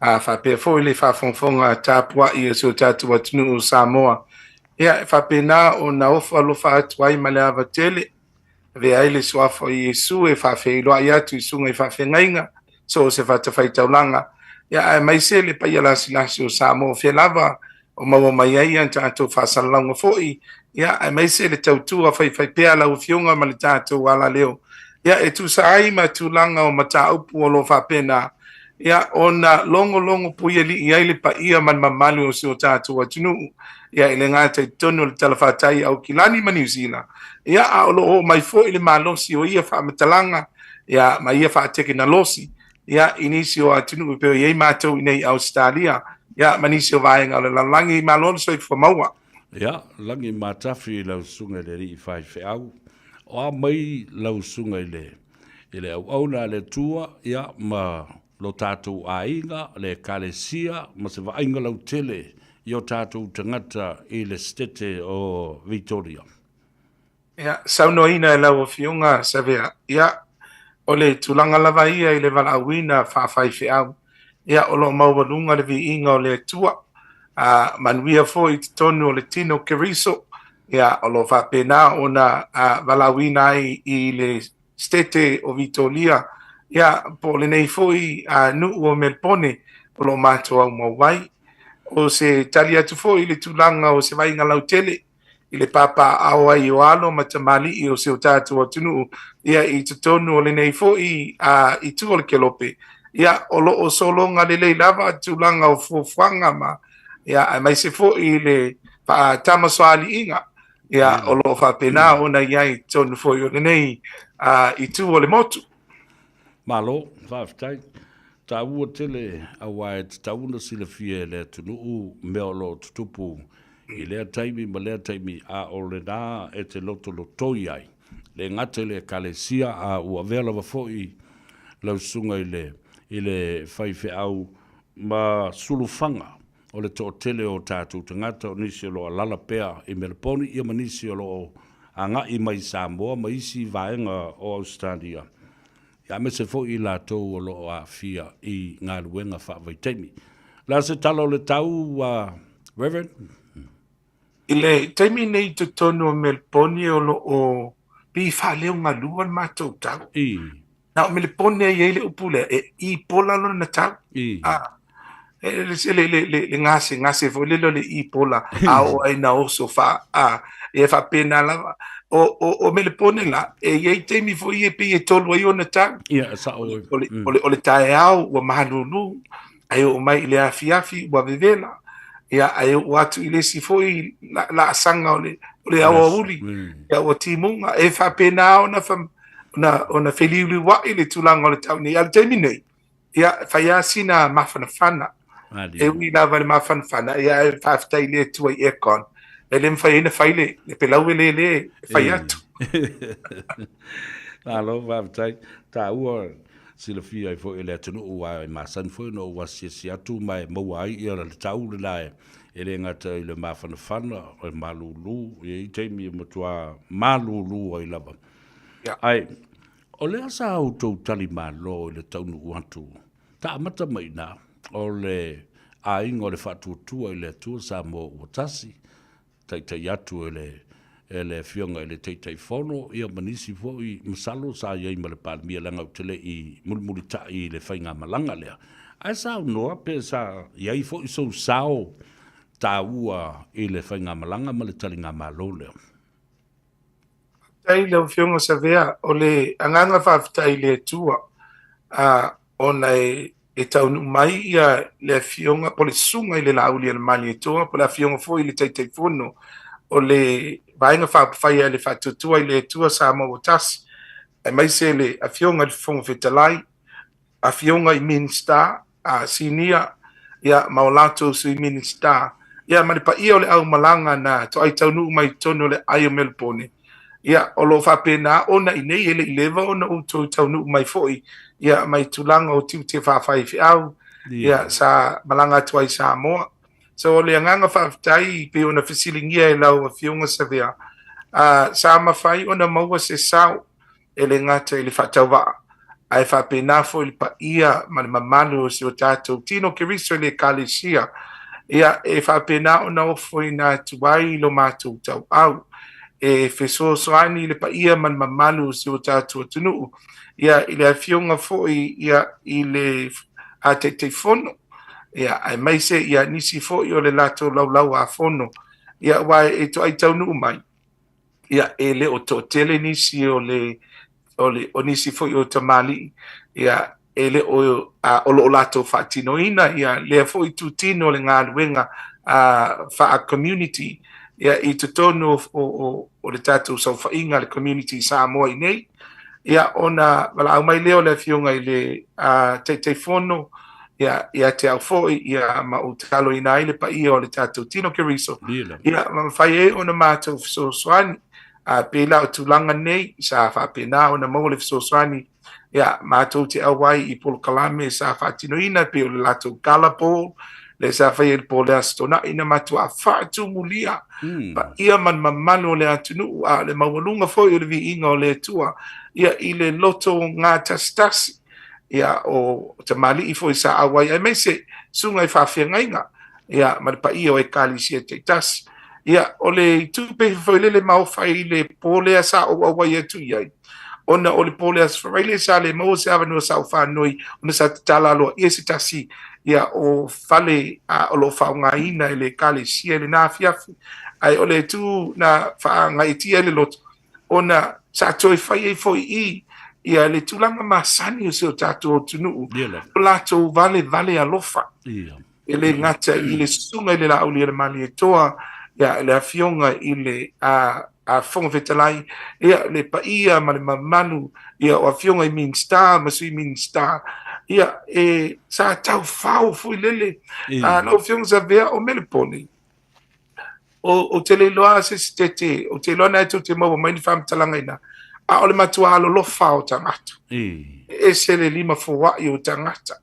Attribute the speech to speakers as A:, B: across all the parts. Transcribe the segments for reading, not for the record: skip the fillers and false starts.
A: fa pe fo le fa fonfonga tapua I so tatu watunu Samoa ia fa pe na o na ofa lo fa twai malava tele ve ai le swafo Yesu e fa fe lo ia tu sunga e fa fe ngainga so se fa te fai taulanga ia mai se le pa ia la silasi o Samoa fe lava o maua mai ai anta to fa salanga foi ia mai se le tautua fai pe ala o fionga ma le tato ala leo ia e tu sai ma tu langa o mata upu o lo fa pena ia ona longo puia li ia le pa ia man mamali o se tato wa tunu ia ile ngata tono le talafatai au kilani ma New Zealand ia a o mai fo ile malosi o ia fa matalanga ia ma ia fa teke na losi ia inisio a tunu pe ia mato nei Australia ia manisio vaenga le langi malon so fo maua
B: ia langi matafi lau sunga le ri fai fe au o mai lau sunga ile au na le tua ia ma lo tatou ainga le kalesia ma se vainga lau tele io tatou tangata I le stete o Victoria.
A: Ia saunoina lau o fionga savea ia o le tulanga lava ia I le valauina whawhai au ia o lo maualunga le viinga o le tua manuia fo I tonu o le tino keriso ia o lo whapena o na valauina I le stete o Victoria ia po le nei foi nuu o Melbourne o lo mato au mawai o se tali atu foi le tulanga o se vainga lau tele I le papa au ai o alo matamali I o se o tatu o tunu ia I tutonu o le nei foi I tu o le kelope ia o lo o solonga le lei lava tulanga o fofanga ma ia mai se foi le pa tamaswali inga ia o lo fa pena ona ia I tonu foi o le nei I tu o le motu
B: Malo, whaftai, ta ua tele a wae ta una sila fie le tunu mea lo tutupu I lea taimi ma lea taimi a o le nā e te loto lotoi ai. Le ngate le kalesia a ua vela wafoi lau sunga I le whaife au ma sulufanga o le to tele o tātou tangata o nisi lo alala pea I Melbourne ia ma nisi lo a ngai mai Samoa ma isi vaenga o Australia. Ya me se fo I la tau o lo a fia I ngā ruenga whaavaitemi. La se talo le tau Reverend?
A: I le taimi nei te tonu o Melbourne o lo o pi whaleo ngā luan mātou tau. Na o Melbourne e le upule I pola lo na tau. Le ngase fo le lo le I pola a o ai na oso wha e wha pena lava. O Melbourne la e ye temi fo ye pe tolu ai ona tau
B: sa o
A: le tae au wa mahalulu ai o mai le afiafi wa vevela ia ai o atu ile si foi la sanga le au uli ia o timunga e fa pena ona feliuli wa ile tulanga le tau ni al termine ia fa ya sina mafana e wi la va mafana ia fa fta ile tu ai ekon ele mfai ina faile le pelau le fai atu
B: alo va tai ta ua silafia I fo ele tunu ua ma san fo no wa si atu mai mo ai ia le tau le lai ele ngata I le mafana o malulu e taimi mo tua malulu ai lava ai o le asa auto tali malo le taunu uatu ta mata mai na o le aingo le fatu tua le tu sa mo utasi tai atu ele fionga ele tai fono ia manisi fo I masalo sa ia I male palmia langa utele I mulmulita I le fainga malanga lea ai sa no pe sa ia I fo I so sao ta ua I le fainga malanga male talinga malo lea
A: tai le fionga sa vea o le anganga whaftai le tua ona e taunu mai ia le fionga po le sunga I le lauli al mani toa po la fionga fo I le tai fono o le vainga whapawhai le whatutua I le tua sa mo tas e mai se le a fionga le fonga whetalai a fionga I Minster a sinia ia maolato su I Minster ia maripa ia o le au malanga na to ai taunu mai tono le ai o Melbourne ia o lo whapena ona I nei ele I leva ona uto taunu mai foi ia mai tulanga o tiu te whawhai au ia sa malanga tuai sa moa so le nganga whaftai pe ona fisilingia e lau a fionga sa vea sa mawhai ona maua se sao ele ngata ele whatauwa ai whapena fo i pa ia ma le mamalu o si o tātou tino ke riso le kalesia ia e whapena o na ofo i nā tuai lo mātou tau au e fesoasoani le pa ia man mamalu o si o tātou tunu ia i le afionga fo ia i le a te fono ia ai mai se ia nisi fo i o le lato lau a fono ia wai e to ai tau nu mai ia e le o to tele nisi o nisi fo i o tamali ia e le o lo lato fatino ina ia le fo i tutino le ngā luenga fa a community ia i te tono o le tatou sau whainga le community sa moa i nei ia ona wala au mai leo le fionga i le te fono ia te au foi ia ma utalo ina ile pa ia o le tatou tino ke riso ia ma fai e ona mātou fisosoani pela o tulanga nei sa whapena ona mau le fisosoani ia mātou te awai i polo kalame sa whatino ina pe o le latou kalapol le sa fai e po le astona ina mātou a whatu mulia pa ia man mamano le atunu le mawalunga foi o le vi inga o le tua ia i le loto ngā tastasi ia o te mali i foi sa awai ai mai se sunga i whawhiangainga ia ma pa ia o e kalisia te tas ia o le tupe foi le mau fai le polea sa o awai atu iai ona o le polea sfaile sa le mo se avano sa whanoi ona sa tala loa ia se tasi ia o fale o lo whaungaina i le kalisia le nā fiafi ai o le tu na whaangaitia le loto ona sa toi fai e foi i ia le tulanga masani o se o tātou tunu o lātou vale alofa e le ngata i le sunga i le lauli le mali e toa ia le afionga i le a fonga vetalai ia le paia ma le mamanu ia o afionga i Minstar masui Minstar ia e sa tau fau fui lele na afionga sa vea o meleponi o te leiloa se tete o te loa na te mau mai ni wham talanga ina o le matua alo lofa o tangata e se le lima fuwai o tangata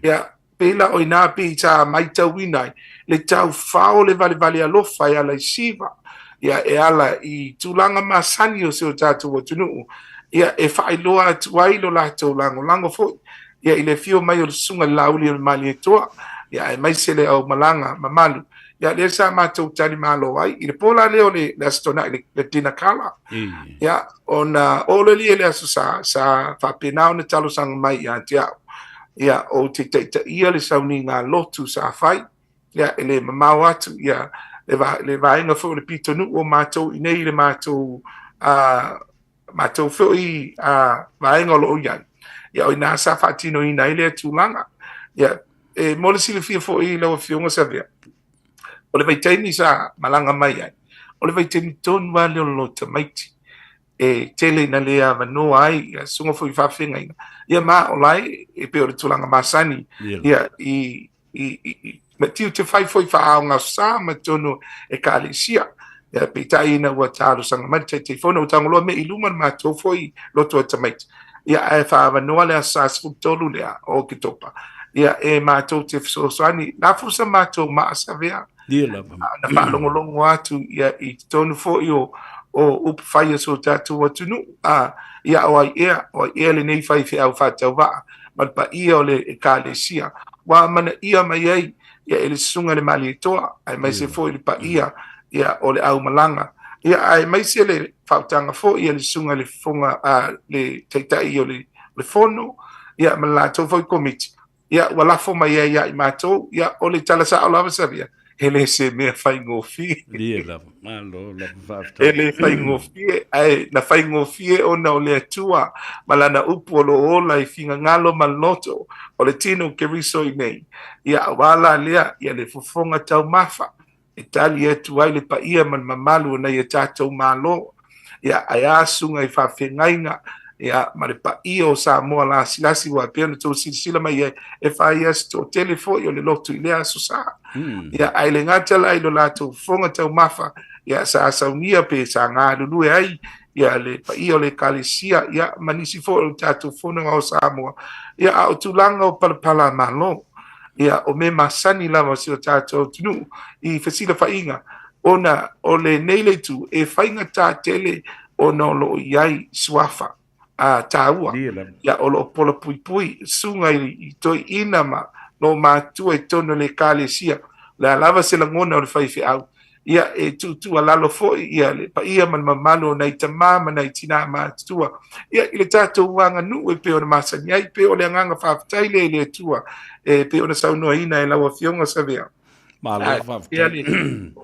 A: ia pela o ina pi ta mai tau inai le tau fao le vale alofa ia la isiva ia e ala i tulanga masani o se o tātou o tunu ia e whailoa atuai lo lātou lango fo ia i le fio mai o le sunga lauli o le mali e toa ia e mai se le au malanga mamalu ia le sa mātou tani malo ai i le pola leo le astona le tina kala ia ona ole li le aso sa whapena o ne talo sanga mai ia te au ia o te ia le sauni ngā lotu sa whai ia e le mamau atu ia le vaenga fo le pitonu o mātou i nei le mātou fo i vaenga o lo iai ia o i nā sa whatino i nei le tūlanga ia e mole sile fia fo i lau fionga sa vea o le vaitaini sa malanga mai ai o le vaitaini tonu a leo lo tamaiti e tele na lea manoa ai ia sunga fo i whawhenga ina ia ma o lai e pe o le tūlanga masani ia i tiu te whai foi whaonga sa ma tono e ka alisia ia pe tai ina ua tāru sanga mai te whono o tangoloa me i luman ma tō foi loto a tamaiti ia e whaavanoa lea sa sfutolu lea o ki topa ia e mātou te whsosoani nā fusa mātou maasa vea na whaalongolongo atu ia i tonu fo i o upu whaia so tātou atunu ia o ai ea le nei whai whiau whātau waa man pa ia o le e ka lesia wa mana ia mai ai ia ele sunga le mali toa ai mai se fo i pa ia o le au malanga ia ai mai se le whautanga fo ia le sunga le fonga le teitai o le fono ia malato fo i komiti ia wala fo mai ia i mato ia o le talasa o lava savia ele se me fai ngofi ele fai ngofi ai na fai ngofi ona o le tua malana upu o lo ola i finga ngalo maloto o le tino ke riso i nei ia wala lea ia le fofonga tau mafa Itali e tu ai le pa ia man mamalu na ia tātou malo ia ai asunga i whawhengainga ia ma le pa ia o sa moa la silasi wa pēnu tō sila mai e whai as tō telefo i o le lotu i lea so sa ia ai le ngatala i lo lātou fonga tau mafa ia sa saunia pe sa ngā lulue ai ia le pa ia o le kalesia ia manisi fo o tātou fonga o sa moa ia au tulanga o palapala malo ia o me masani lava si o tātou tunu i whasila whainga ona o le neile tu e whainga tā tele o no lo iai suafa tāua. Ia o lo pola pui pui, sunga I toi ina ma, no mātua I tono le kālesia, le alava se langona o le whaiwhi au. Ia e tu alalo fo ia le pa ia man mamalo nei te mama nei tina mātua. Ia I le tātou wanga nu e pe o na masani ai, pe o le anganga whaafitai le tua, e pe o na saunoa ina e lawa fionga sa vea. Ia le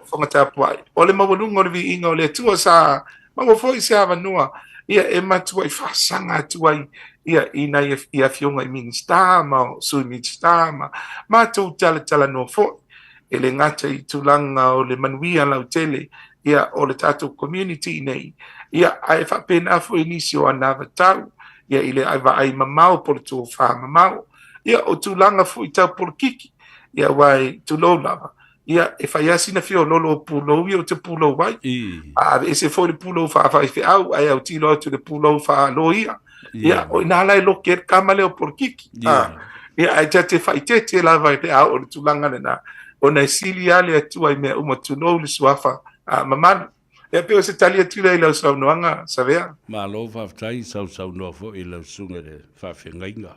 A: whanga tāpuai. O le mawalunga o le vi inga o le tua sa, mawa fo I se awa noa, ia e matua I whaasanga atua ia ina ia fionga I minister ma o sui minister ma mātou tala no fo. E le ngata I tulanga o le manuia lau tele, ia o le tātou community nei, ia ai whapena fo inisi o anawa tau, ia I le ai wa ai mamau po le tō wha mamau, ia o tulanga fo I tau polo kiki, ia wai tulo lava, ia e whaiasi na fio lolo pulo i o te pulo wai, e se fo le pulo wha whai au, ai au tilo atu le pulo wha loia, ia o ina lai loke e kamale o polo kiki, ia ai te whai te lava I te au o le tulanga na, o na sili ale atua I mea umatunou le suafa mamanu. E peo se tali atula I lau saunoanga, sa vea?
B: Malo whaftai saunoa fo I lau sunga le whawhengainga.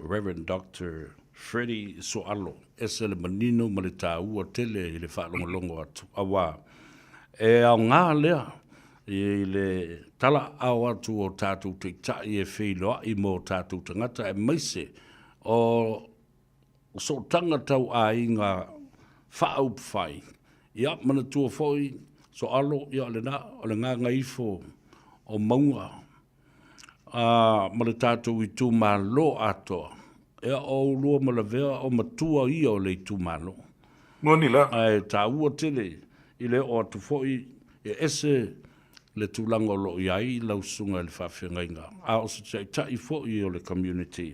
B: Reverend Dr. Freddie Soalo, ese le manino ma le tāua tele I le whaalongolongo atu. Awa, e au ngā lea, I le tala au atu o tātou te tai e whiloa I mo tātou tangata e maise o so tanga tau a inga whaau whai. Ia mana tua foi, so alo ia le na, o le ngā ngaifo o maunga. Ma le tātou I tū malo atoa. Ia o lua ma le vea o matua ia o le tū malo.
A: Moni la.
B: Ai tā ua tele, I le o atu foi, e ese le tūlanga o lo iai, lau sunga le whawhengainga. A o se tai foi o le community.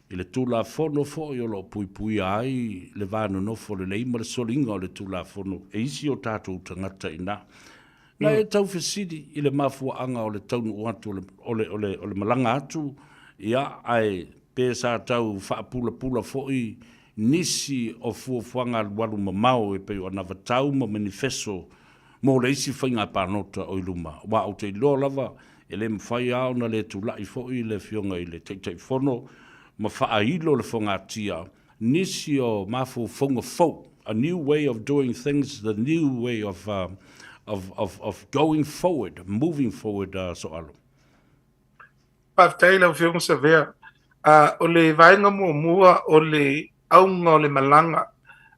B: I le tūla fono fo I o lo pui pui ai le vānu nofo le leima le solinga o le tūla fono e isi o tātou tangata ina. Na e tau whesidi I le mafua anga o le taunu atu o le malanga atu ia ai pēsā tau whaapula pula fo I nisi o fuafuanga walu mamau e peo anawa tau ma manifesto mo le isi whainga pānota o iluma. Wa o te loa lava e le mwhai au na le tūlai fo I le fionga I le teitei fono ma whaailo le whangatia, nisi o mafu whonga fau, a new way of doing things, the new way of going forward, moving forward, so alo.
A: Paftai lau fionga sa vea, o le vaenga mua o le aunga o le malanga,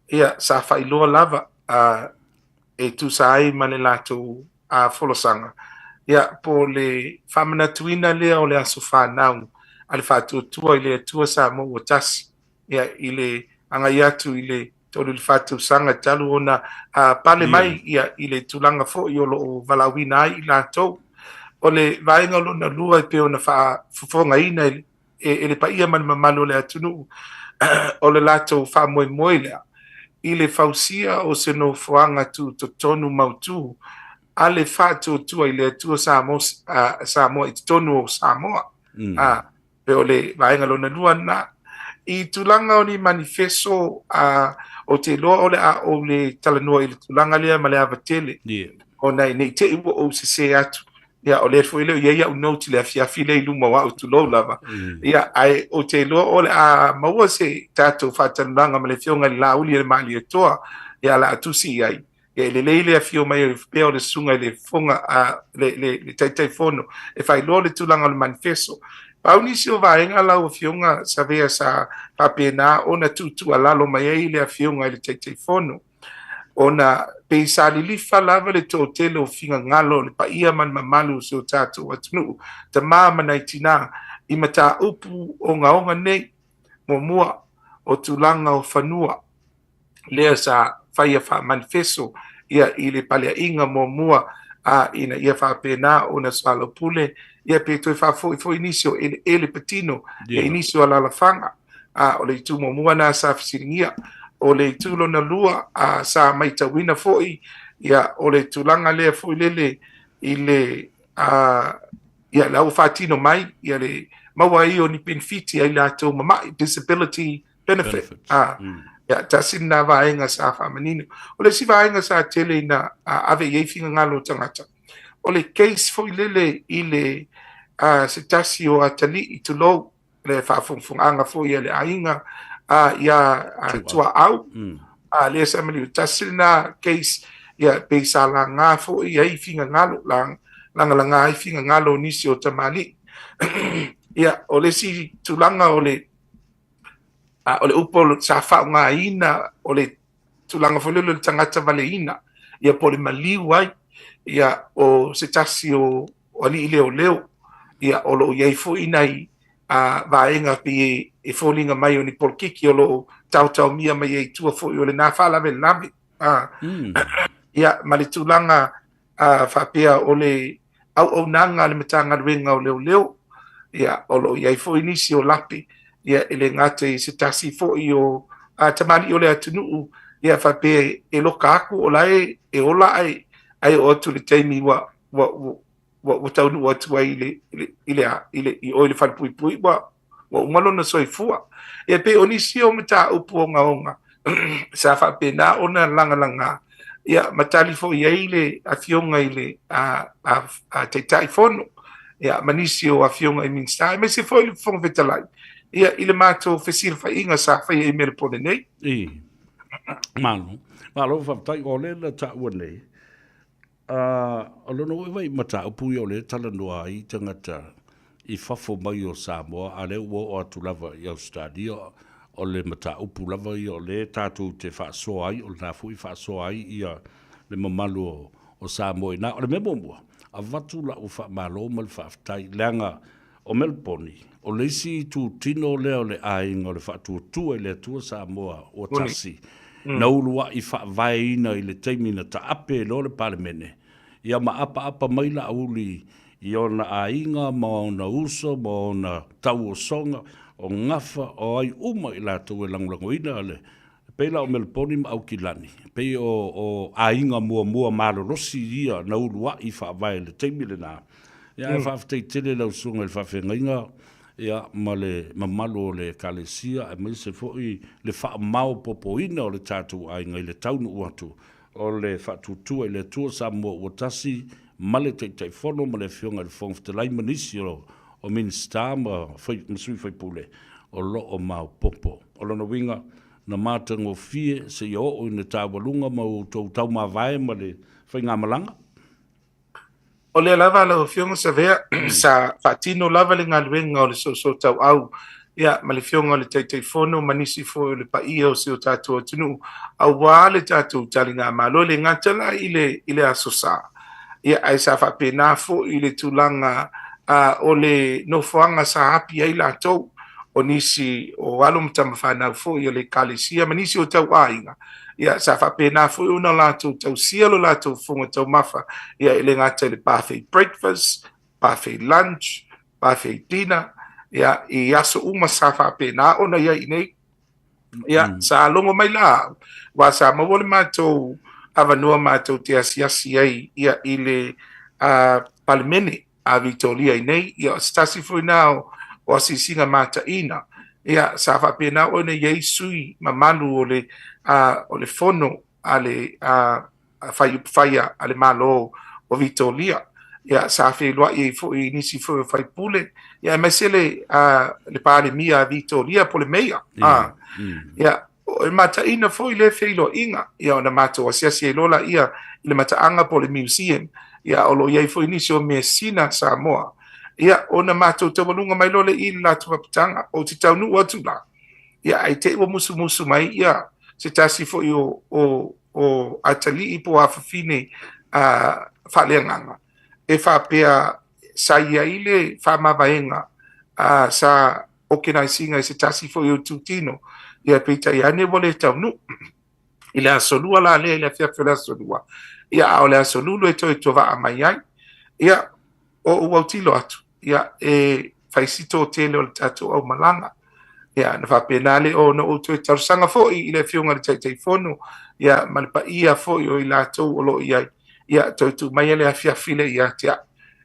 A: ia sa whailoa lava, e tu sa ai mane lātou folosanga. Ia po le whamana tuina lea o le aso whanau, ale whātua I le atua sa mo o tasi. Ia I le angai atu I le tolu le whātua sanga talu ona pale mai ia I le tulanga fo I olo o valawina ai I lātou. O le vaenga lo na lua I peo na whafonga ina e le paia man mamalo le atunu. O le lātou wha moe moe lea. I le fausia o se no fuanga tu to tonu mautu. Ale whātua tua I le atua sa mo I tonu o Samoa. Peo le vaenga lo na lua na I tulanga o ni manifesto o te loa o le a o le talanua I le tulanga lea ma le avatele o nei te iwa o se atu ia o le fo ile ia o noti le afiafi le luma wa o tulo lava ia ai o te loa o le a maua se tatou whatananga ma le fionga la uli le mali e toa ia la atusi ai ia le leile a fio mai peo le sunga le fonga le taitai fono e fai loa le tulanga o le manifesto Pauni si o vaenga lau o fionga sa vea sa papena ona tutu alalo mai ai le a fionga I le teitei fono. Ona pe sa li lifa lava le to tele o finga ngalo le pa ia man mamalu se o tātou atunu. Ta māma nei tina I mata upu o ngaonga nei mo mua o tulanga o whanua. Lea sa whaia wha manifesto ia I le palea inga mo mua ina ia whapena ona swalo pule ia pe toi fo inisio ele patino e inisio ala la fanga o le tu mo mua sa fisiringia o le tu lo na lua sa mai tawina foi ia o le tulanga le foi lele I le ia la fatino mai ia le maua I o ni benefiti ai la to mama disability benefit ia tasina vaenga sa famanino o le si vaenga sa tele na ave ye finga ngalo tangata o le case foi lele I le se tasi o atali i tulou le whaafonfonga fo ia le ainga ia tua au le sa mali tasi na case ia peisa la ngā fo ia i finga ngalo langa i finga ngalo nisi o tamali ia o le si tulanga o le upo sa wha ngā ina o le tulanga fo le tangata vale ina ia po le maliu ai ia o se tasi o ali leo ia o lo iai fo inai vaenga pi e folinga mai o ni polkiki o lo tau mia mai e tua fo o le na fala ve lavi ia malitulanga fapia o le au nanga le matanga wenga o leo ia o lo iai fo inisi o lapi ia ele ngate se tasi fo i o tamali o le atunu ia fapia e loka aku o lai e ola ai o tu le taimi wa tau nu watu ai ile i oile fal pui wa umalo na soifua e pe onisi o mata upu onga sa fa pe na ona langa ia matali fo ile a fionga ile a te taifono ia manisi o a fionga i minsta me se fo ile fo vetalai ia ile mato fesir fa inga sa fa e mer pone nei
B: malo fa tai ole la ta wone alono vai mata upu yo le tala noa I tangata I fafo mai o Samoa ale wo o tulava I Australia o le mata upu lava I o le tatu te whaasoa ai o le nafu I whaasoa ai ia le mamalu o Samoa na o le memo mua a watu la u whaamalo ma le whaaftai leanga o Melbourne o le isi tu tino leo le ainga o le whaatuatua I le atua Samoa o tasi na ulua I whaavaina I le teimina ta ape lo le palemene ia ma apa mai la uli I ona ainga ma ona uso ma ona tau o songa o ngafa o ai uma I lātou e langlangoina le peila o Melbourne ma au kilani pe o ainga mua malorosi ia na ulua I whaavai le teimile na ia e whaaftei tele lau sunga le whaafengainga ia ma le mamalo le kalesia e mai se foi le whaamau popoina o le tātou ainga I le taunu uatu o le whaatutua I le tua Samoa ua tasi ma le teitai whono ma le whionga le whong te lai manisi o minsta ma sui whaipule o lo o mau popo o lona winga na mātango fie se I o ina tāwalunga ma o tau ma vai ma le whainga malanga
A: o le lava la fionga sa vea sa fatino lava le ngaluenga o le so tau au ia ma le fionga le teitai fono manisi fo le paia o se o tātou atunu au wā le tātou tali ngā malo le ngatala ile asosa ia ai sa whapena fo I le tulanga o le nofoanga sa hapi ai lātou o nisi o alum tamawhanau fo I le kalisia manisi o tau ainga ia sa whapena fo una lātou tau sialo lātou funga tau mafa ia ile ngata le buffet breakfast, buffet lunch, buffet dinner ia I aso uma sa whapena ona ia I nei ia sa longo mai la wa sa mawole mātou avanua mātou te asiasi ai ia I le palemene a Victoria I nei ia stasi foi nao o asisinga mata ina ia sa whapena ona iei sui mamalu o le fono ale whaia ale malo o Victoria ia sa whelua I foi nisi foi whai pule ia mesele le pāle mia Victoria po le meia ia o mata ina foi le whelo inga ia ona mata o siasi e lola ia le mata anga po le museum ia o lo iei foi nisi o Messina Samoa ia ona mata o tamalunga mai lole I la tuapatanga o te taunu atu la ia ai te ua musu mai ia se tasi foi o atali I po afafine whaleanganga e whapea sa ia ile whamavaenga sa okenaisinga se tasi foi o tutino ia peita ia ne wole taunu I le asolua la lea I le fiafio le asolua ia ao le asolulu e tova amai ai ia o uautilo atu ia e whaisito o tele o le tatou au malanga ia na whapenale o na outo e tarusanga foi I le fionga le teitai fono ia malipa ia foi o I lātou o lo iai ia tautu mai le afiafile ia tia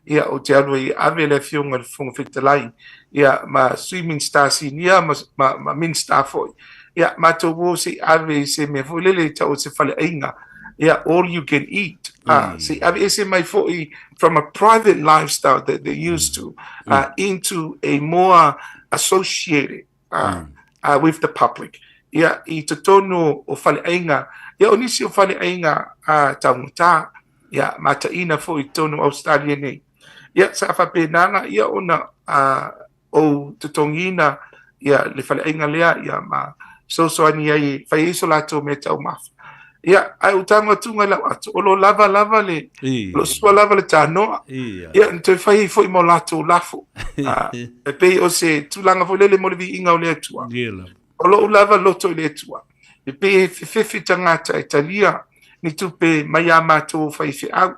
A: ia o te alu I ave le fionga le fonga fitalai ia ma swimming star sinia ma min star foi ia ma to wo se ave se me foi lele tau se fale ainga all you can eat. See, ese mai fo'i from a private lifestyle that they're used to into a more associated with the public. I te tonu o whaleainga, o nisi o whaleainga taunga mata ina fo'i tonu Australia nei. Sa whapenanga, ona o te tongina, le whaleainga lea, ma soani ai, whai iso lato me tau mafa. Ai utanga tunga lau atu, o lo lava le, lo sua lava le tānoa. Nte whai foi mo lato lafo. E pei o se tulanga fo lele mo le vi inga o le atua. O lo lava loto i le atua. E pei fefe tangata Italia, ni tupe mai a mātou whai whi au.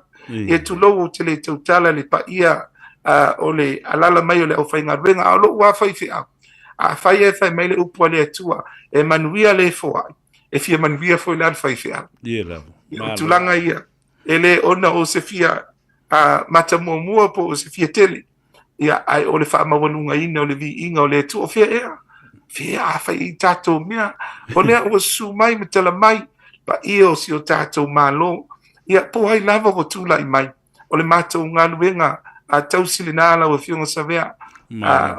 A: Tu lo te le tautala le pa ia o le alala mai o le au whai ngā renga, o lo ua whai whi au. Whai e whai mai le upua le atua, e manuia le foai. E fia manuia foi lan whai whi au. Tulanga ia, e le ona o se fia mata mua po o se fia tele. Ai o le wha mawanunga ina o le vi inga o le atua, o fia ea. Fia whai i tātou mea, o lea ua su mai me tala mai, pa ia o si o tātou mālo. Po hai lava ko tula i mai. O le mātou ngā luenga, tau sili nā ala o fionga savea.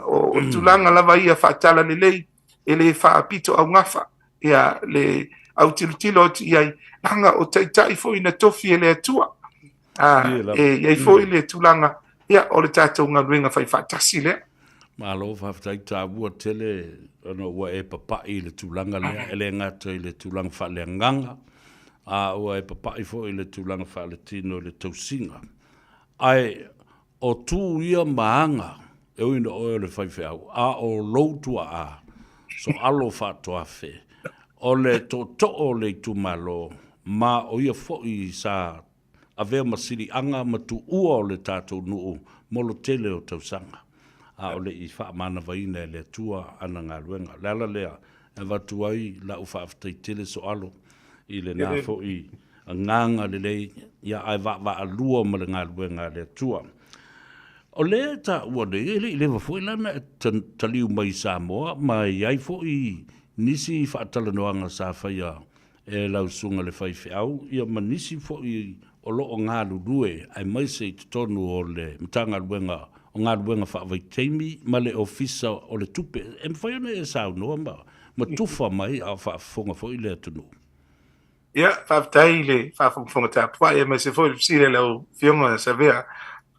A: O tulanga lava ia whaatala le lei, e le whaapito au ngafa. Le au tilutilo ati iai, nanga o taitai fo ina tofi e le atua. Iai fo i le tulanga, o le tātou ngā luenga whai whaatasi lea.
B: Malo whaftai tāwua tele, ua e papai le tulanga lea, ele ngata i le tulanga whale nganga. Ua e papai fo i le tulanga whale tino le tausinga. Ai, o tū ia maanga, e uina oe le whaiwheau, o loutua so alo whātua whe. O le to le tumalo, ma o ia fo i sa avea masiri anga matu ua o le tātou nuu, molo tele o tausanga. O le i whaamana vaina le tua ana ngā luenga. Lala lea, e watu ai la ufa aftai tele so alo, i le nā fo i nganga le lei, ia ai wa alua ma le ngā luenga le tua. O le ta ua le, i le wa fo i lana taliu mai Samoa, mai ai fo i nisi whaatala noanga sa whaia e lausunga le whai au, ia ma nisi fo i o loo ngā lurue, ai mai se i tonu o le mtanga luenga, o ngā luenga whaavai teimi, ma le ofisa o le tupe, e mwhaiona e sao noa ma tufa mai a whaafonga fo i le atunu.
A: Whaaftai le whaafonga tā pua, e mai se fo i sire leo fionga sa vea,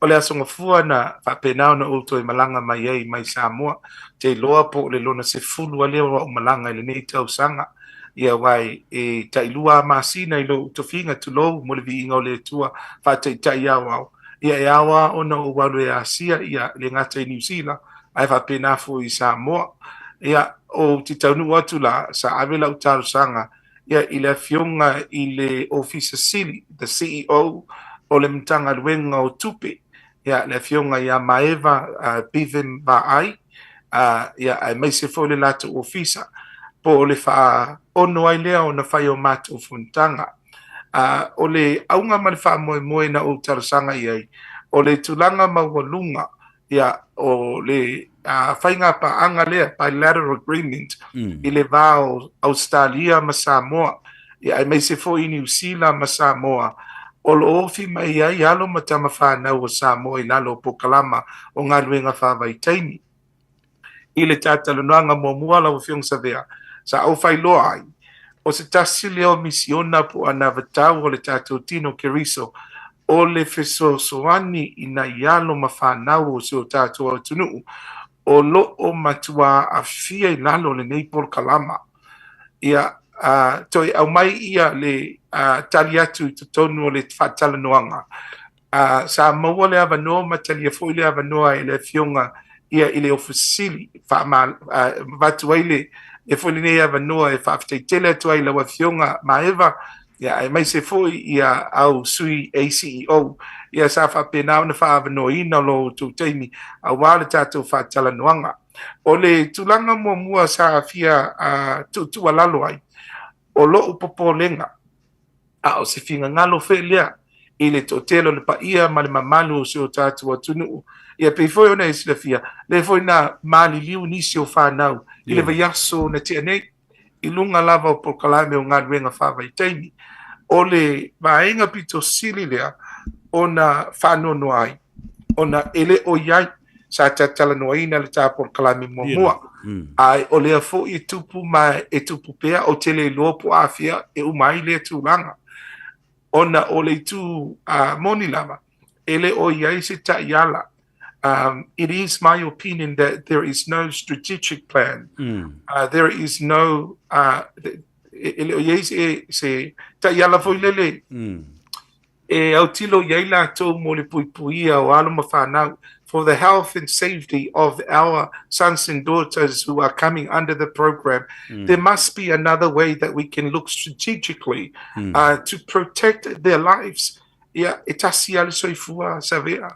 A: o le asonga fua na whaapenao na uto i malanga mai ei mai Samoa, te loa po le lona se fulu a leo o malanga i le nei tau sanga, ia wai e tailua maasina i lo utofinga tu lou, mo le vi inga o le tua, whaatai tai au au. Ia e awa ona o walu e Asia, ia le ngata i New Zealand, ai whapena fu i Samoa, ia o ti taunu atu la sa awela utaru sanga, ia i le fionga i le officer sili, the CEO, o le mtanga luenga o tupe, ia le fionga ia maeva Bivin Baai, ia ai mai se fo le lato officer, po le wha ono ai lea o na whai o matu o funtanga. O le aunga ma le wha moe na o tarasanga iai, o le tulanga mawalunga, ia o le whainga pa anga lea, bilateral agreement, i le vao Australia ma Samoa, ia ai mai se fo i New Zealand ma Samoa, o lo ofi mai ai alo ma tama whanau o Samoa i lalo po kalama o ngā luenga whawai taimi. I le tātalonoanga mo muala o fiong savea, sa au whai loa ai, o se tasi leo misiona po ana vatau o le tātou tino keriso, o le feso soani i na ialo ma whanau o se o tātou au tunu, o lo o matua a fia i lalo le neipol kalama. Ia, toi au mai ia le tali atu i tonu o le whatala noanga. Sa maua le ava noa, ma tali a fo i le ava noa i le fionga ia i le ofisili, vatu aile, e fo i le ava noa e whaafitai tele atu ai lawa fionga maeva, ia ai mai se fo ia au sui ACEO, ia sa whapenao na whaava noa ina lo tu teimi, a wale tātou whatala noanga. O le tulanga mua sa fia tu alalo ai, o lo upopo lenga, o se finga ngalo fe lea, i le totelo le pa ia ma le mamalu o se o tātou atunu, ia pe foi ona isi le fia, le foi na mali liu nisi o whanau, i le vaiaso na te anei, i lunga lava o pokalame o ngā ruenga whawai teimi, o le vaenga pito sili lea ona whanono ai. Ona ele o iai sa tatala noaina le tāpor kalami mua. Ai o lea fo i tupu mai e tupu pea o tele lopo afia e umai le tūlanga. Ona o le tu moni lava. Ele o iai se ta iala. It is my opinion that there is no strategic plan. There is no ele o iai se ta iala fo ilele. E au tilo iai la tō mo le puipuia o alama whanau for the health and safety of our sons and daughters who are coming under the program. There must be another way that we can look strategically to protect their lives. Yeah, itasi ale soifua savea.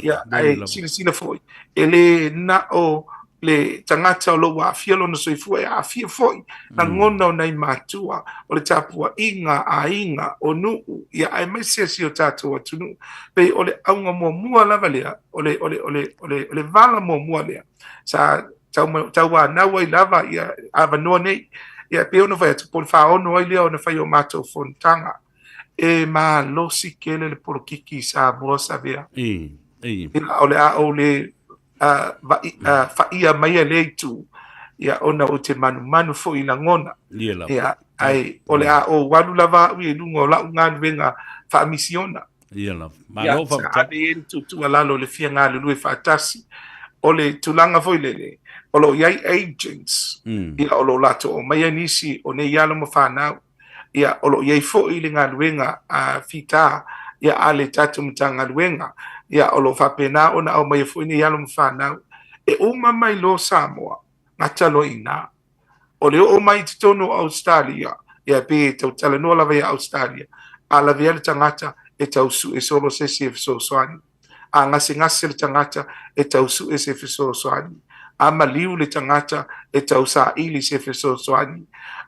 A: Yeah, ai sina foi. Ele na o le tangata o lo wa fielo no soifua a fia foi. Na ngono nei matua o le tapua inga a inga o nu ya ai mesia si o tato tunu. Pe ole aunga mo mua lava lea ole vala mo mua lea. Sa tau na wai lava ya ava no nei. Ya pe ono vai tu por fa ono ai lea ona fai o mato fontanga. E ma losi kele le porokiki sa mo savea. Ole faia mai le tu ya ona o te manu fo ina ngona. Ya ai ole o walu lava wi lungo la unga venga fa misiona. Ma lo fa tu alalo le fia nga le fatasi. Ole tulanga fo ilele. Olo yai agents. Ya olo lato o mai nisi o ne yalo mo fa na. Ya olo yai fo ile nga luenga fita ya ale tatu mtanga luenga ya olo fa pena ona o mai fo ni yalo mfana e uma mai lo Samoa ngata ina ole o mai titono Australia ya pe to tala no la via Australia ala via tangata e tausu e solo se so swani a ngasi le tangata e tausu e se so swani a maliu le tangata e tausa ili se so swani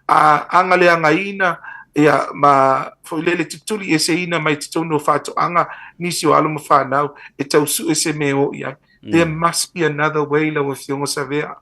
A: angale angaina ya ma foilele tituli ese ina mai titono fato anga nisi o aluma whanau e tausu ese meo ia. There must be another way la wa fiongo savea.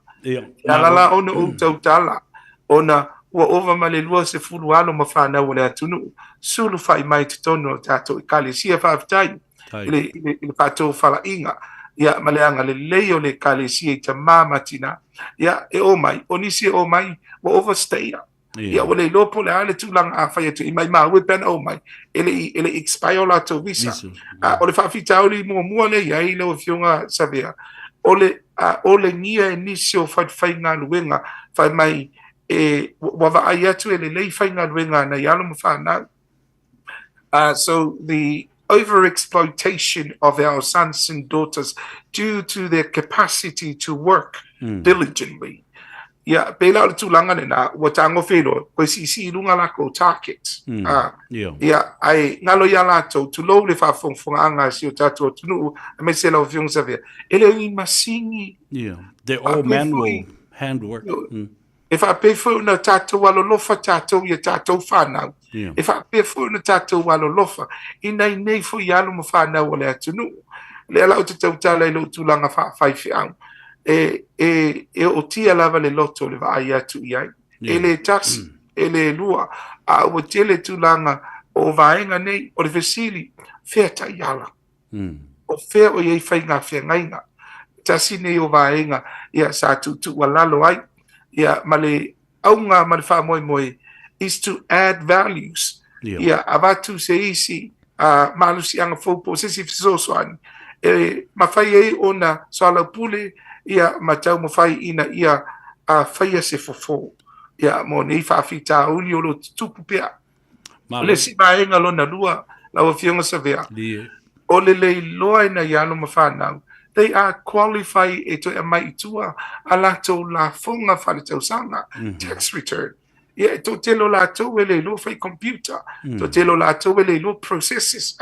A: Lala ona o tautala ona ua ova malelua se fulu aluma whanau le atunu sulu fai mai titono tato i kale sia whaftai ile pato whala inga ya maleanga le leo le kale sia i ta mamatina ya e o mai onisi o mai wa overstay ya wale lopo le ale tulang a faya tu imai ma we pen o mai ele expire la to visa ole fa fita ole mo le ya ile o fionga savea ole nia inisio fa fainga luenga fa mai wa va ayatu ele le fainga luenga na yalo mfana so the overexploitation of our sons and daughters due to their capacity to work diligently. Yeah, pela le tulanga na watango felo ko si lunga la ko target. Yeah, ai ngalo ya la to lo le fa anga si o tato tunu me se la fiong savia. Ele i masingi.
B: Yeah, they're all manual handwork.
A: If I pay for na tato walo lofa tato ya tato fana. If I pay for na tato walo lofa ina nei fo yalo mo fana wala tunu. Le la o tala lo tulanga fa 5 ang. O tia lava le loto le vai atu iai. Ele tax, ele lua, o tele tulanga o vaenga nei, o le vesili, fea ta iala. O fea o iei whainga fea ngainga. Tasi nei o vaenga, ia sa tu walalo ai, ia male aunga male wha moi is to add values. Ia avatu se isi, malusi anga faupo, se si fisosoani. Mawhai ei ona soala pule, ia matau mo fai ina ia faia se fofo ia mo nei fa fita uli o lo tupu pea le si baenga lona lua la o fionga savea o le loa ina ia no mafana they are qualified e to mai tua ala to la fonga fa le tausanga tax return ia to telo la to ele lo fai computer to telo la to ele lo processes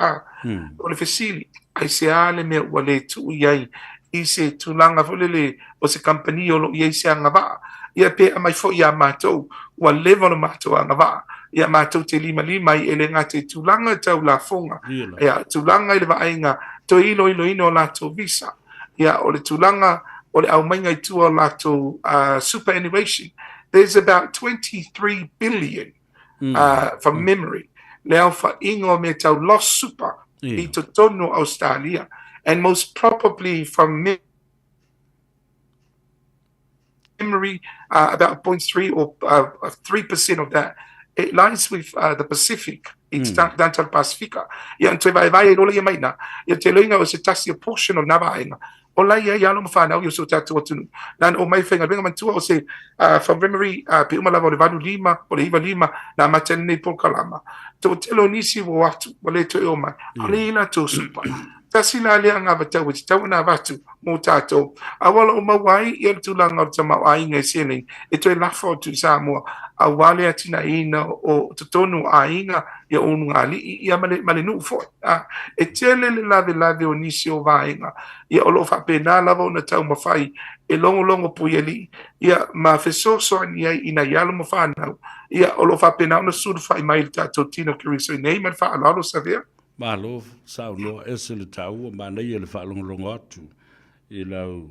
A: o le facility ai se ale me wale tu iai i se tulanga folele o se company o lo ia se anga va ia pe mai fo ia mato wa level mato anga va ia mato te lima i ele ngate tulanga tau la fonga ia tulanga ile va ainga to ilo ino la to visa ia o le tulanga o le au mainga i tua la to superannuation there's about 23 billion from memory le au whaingo me tau lost super I to tonu Australia, and most probably from memory, about 0.3 or 3% of that, it lies with the Pacific. It's down to the Pacifica. Yeah, and vai rola ia maina. Ia te loinga o se tasi a portion of Navainga. O lai ia ia loma whanau i o so tātua tunu. Nan o mai whenga ringa mantua o se from memory pe umalava o le vanu lima, o le iwa lima, na matene nei polkalama. To telo nisi wo atu, o le to e o mai. O le ina to supa. Tasi la lea ngā watau, te tau nā watu mō tātou. A wala o mawai, i atu langa o tamau a inga sēnei, e toi lafa o tu Samoa, a wale atina ina o tutonu a inga, i a onu ngā li, i a male nuu fo. E tele le lave o nisi o vāinga, i a olo whapena lava o na tau mawhai, e longo pui ali, i a ma fesoso ni ai ina yalo mawhanau, i a olo whapena o na suru whai mai tātou tino kiriso i nei man wha alalo sa vea.
B: Malo sau no ese le tau ma nei le fa longo atu I lau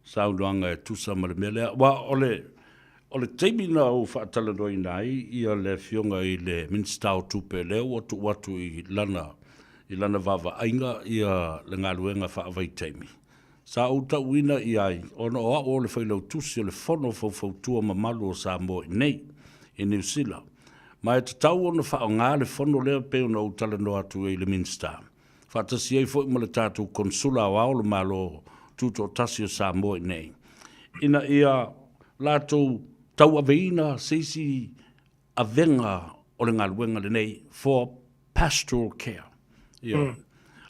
B: sau doanga tu sa mele wa ole teimi na o fa tala doi nai I le fionga I le minstau tu pe le o tu watu I lana vava ainga I le ngaluenga fa vai teimi sa o ta wina I ai ono o le failo tu se le fono fo tu ma malo sa mo nei I New Zealand ma e tau ona wha o ngā le whono lea peo na utala no atu e le Minster. Whatasi ei fwoi ma le tātou konsula o ao le malo tūto tasi o Samoa nei. Ina ia lātou tau aveina seisi a venga o le ngaluenga le nei for pastoral care. Ia.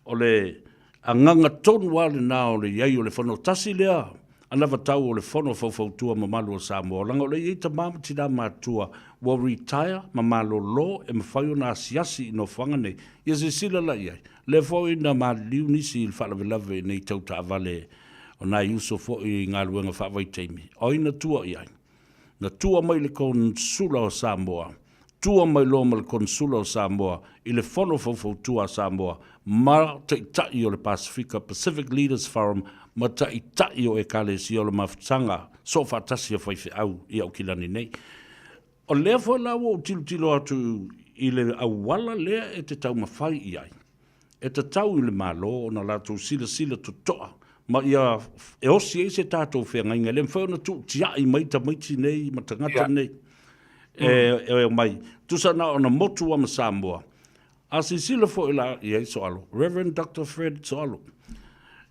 B: O le anganga tonu wale nā o le iei o le whono tasi lea anava tau o le whono fau ma malo o Samoa. Langa o le iei ta mamati nā mātua wa retire ma malo lo e mawhai o nā siasi no whanga nei. Ia se sila la iai. Le fwoi na ma liu nisi il whalawelawe nei tau ta avale o nā iuso fwoi ngā luenga whawai teimi. O ina tua iai. Na tua mai le konsula o Samoa. Tua mai lo ma le konsula o Samoa. I le whono fau tua Samoa. Ma te itai o le Pacific Leaders Forum. Ma te itai o e kale si o le mawhtanga. So whatasi a whaiwhi au I au kilani nei. O lea fo lawa o tilo atu I le awala lea e te tau mawhai I ai. E te tau I le malo o na lato sila to toa. Ma ia e osi e se tātou whea ngai ngai. Le mwhau na tu tia I maiti nei, ma tangata nei. E mai. Tusa na o na motu wa ma Samoa. A si sila fo I la I ai so alo. Reverend Dr. Fred so alo.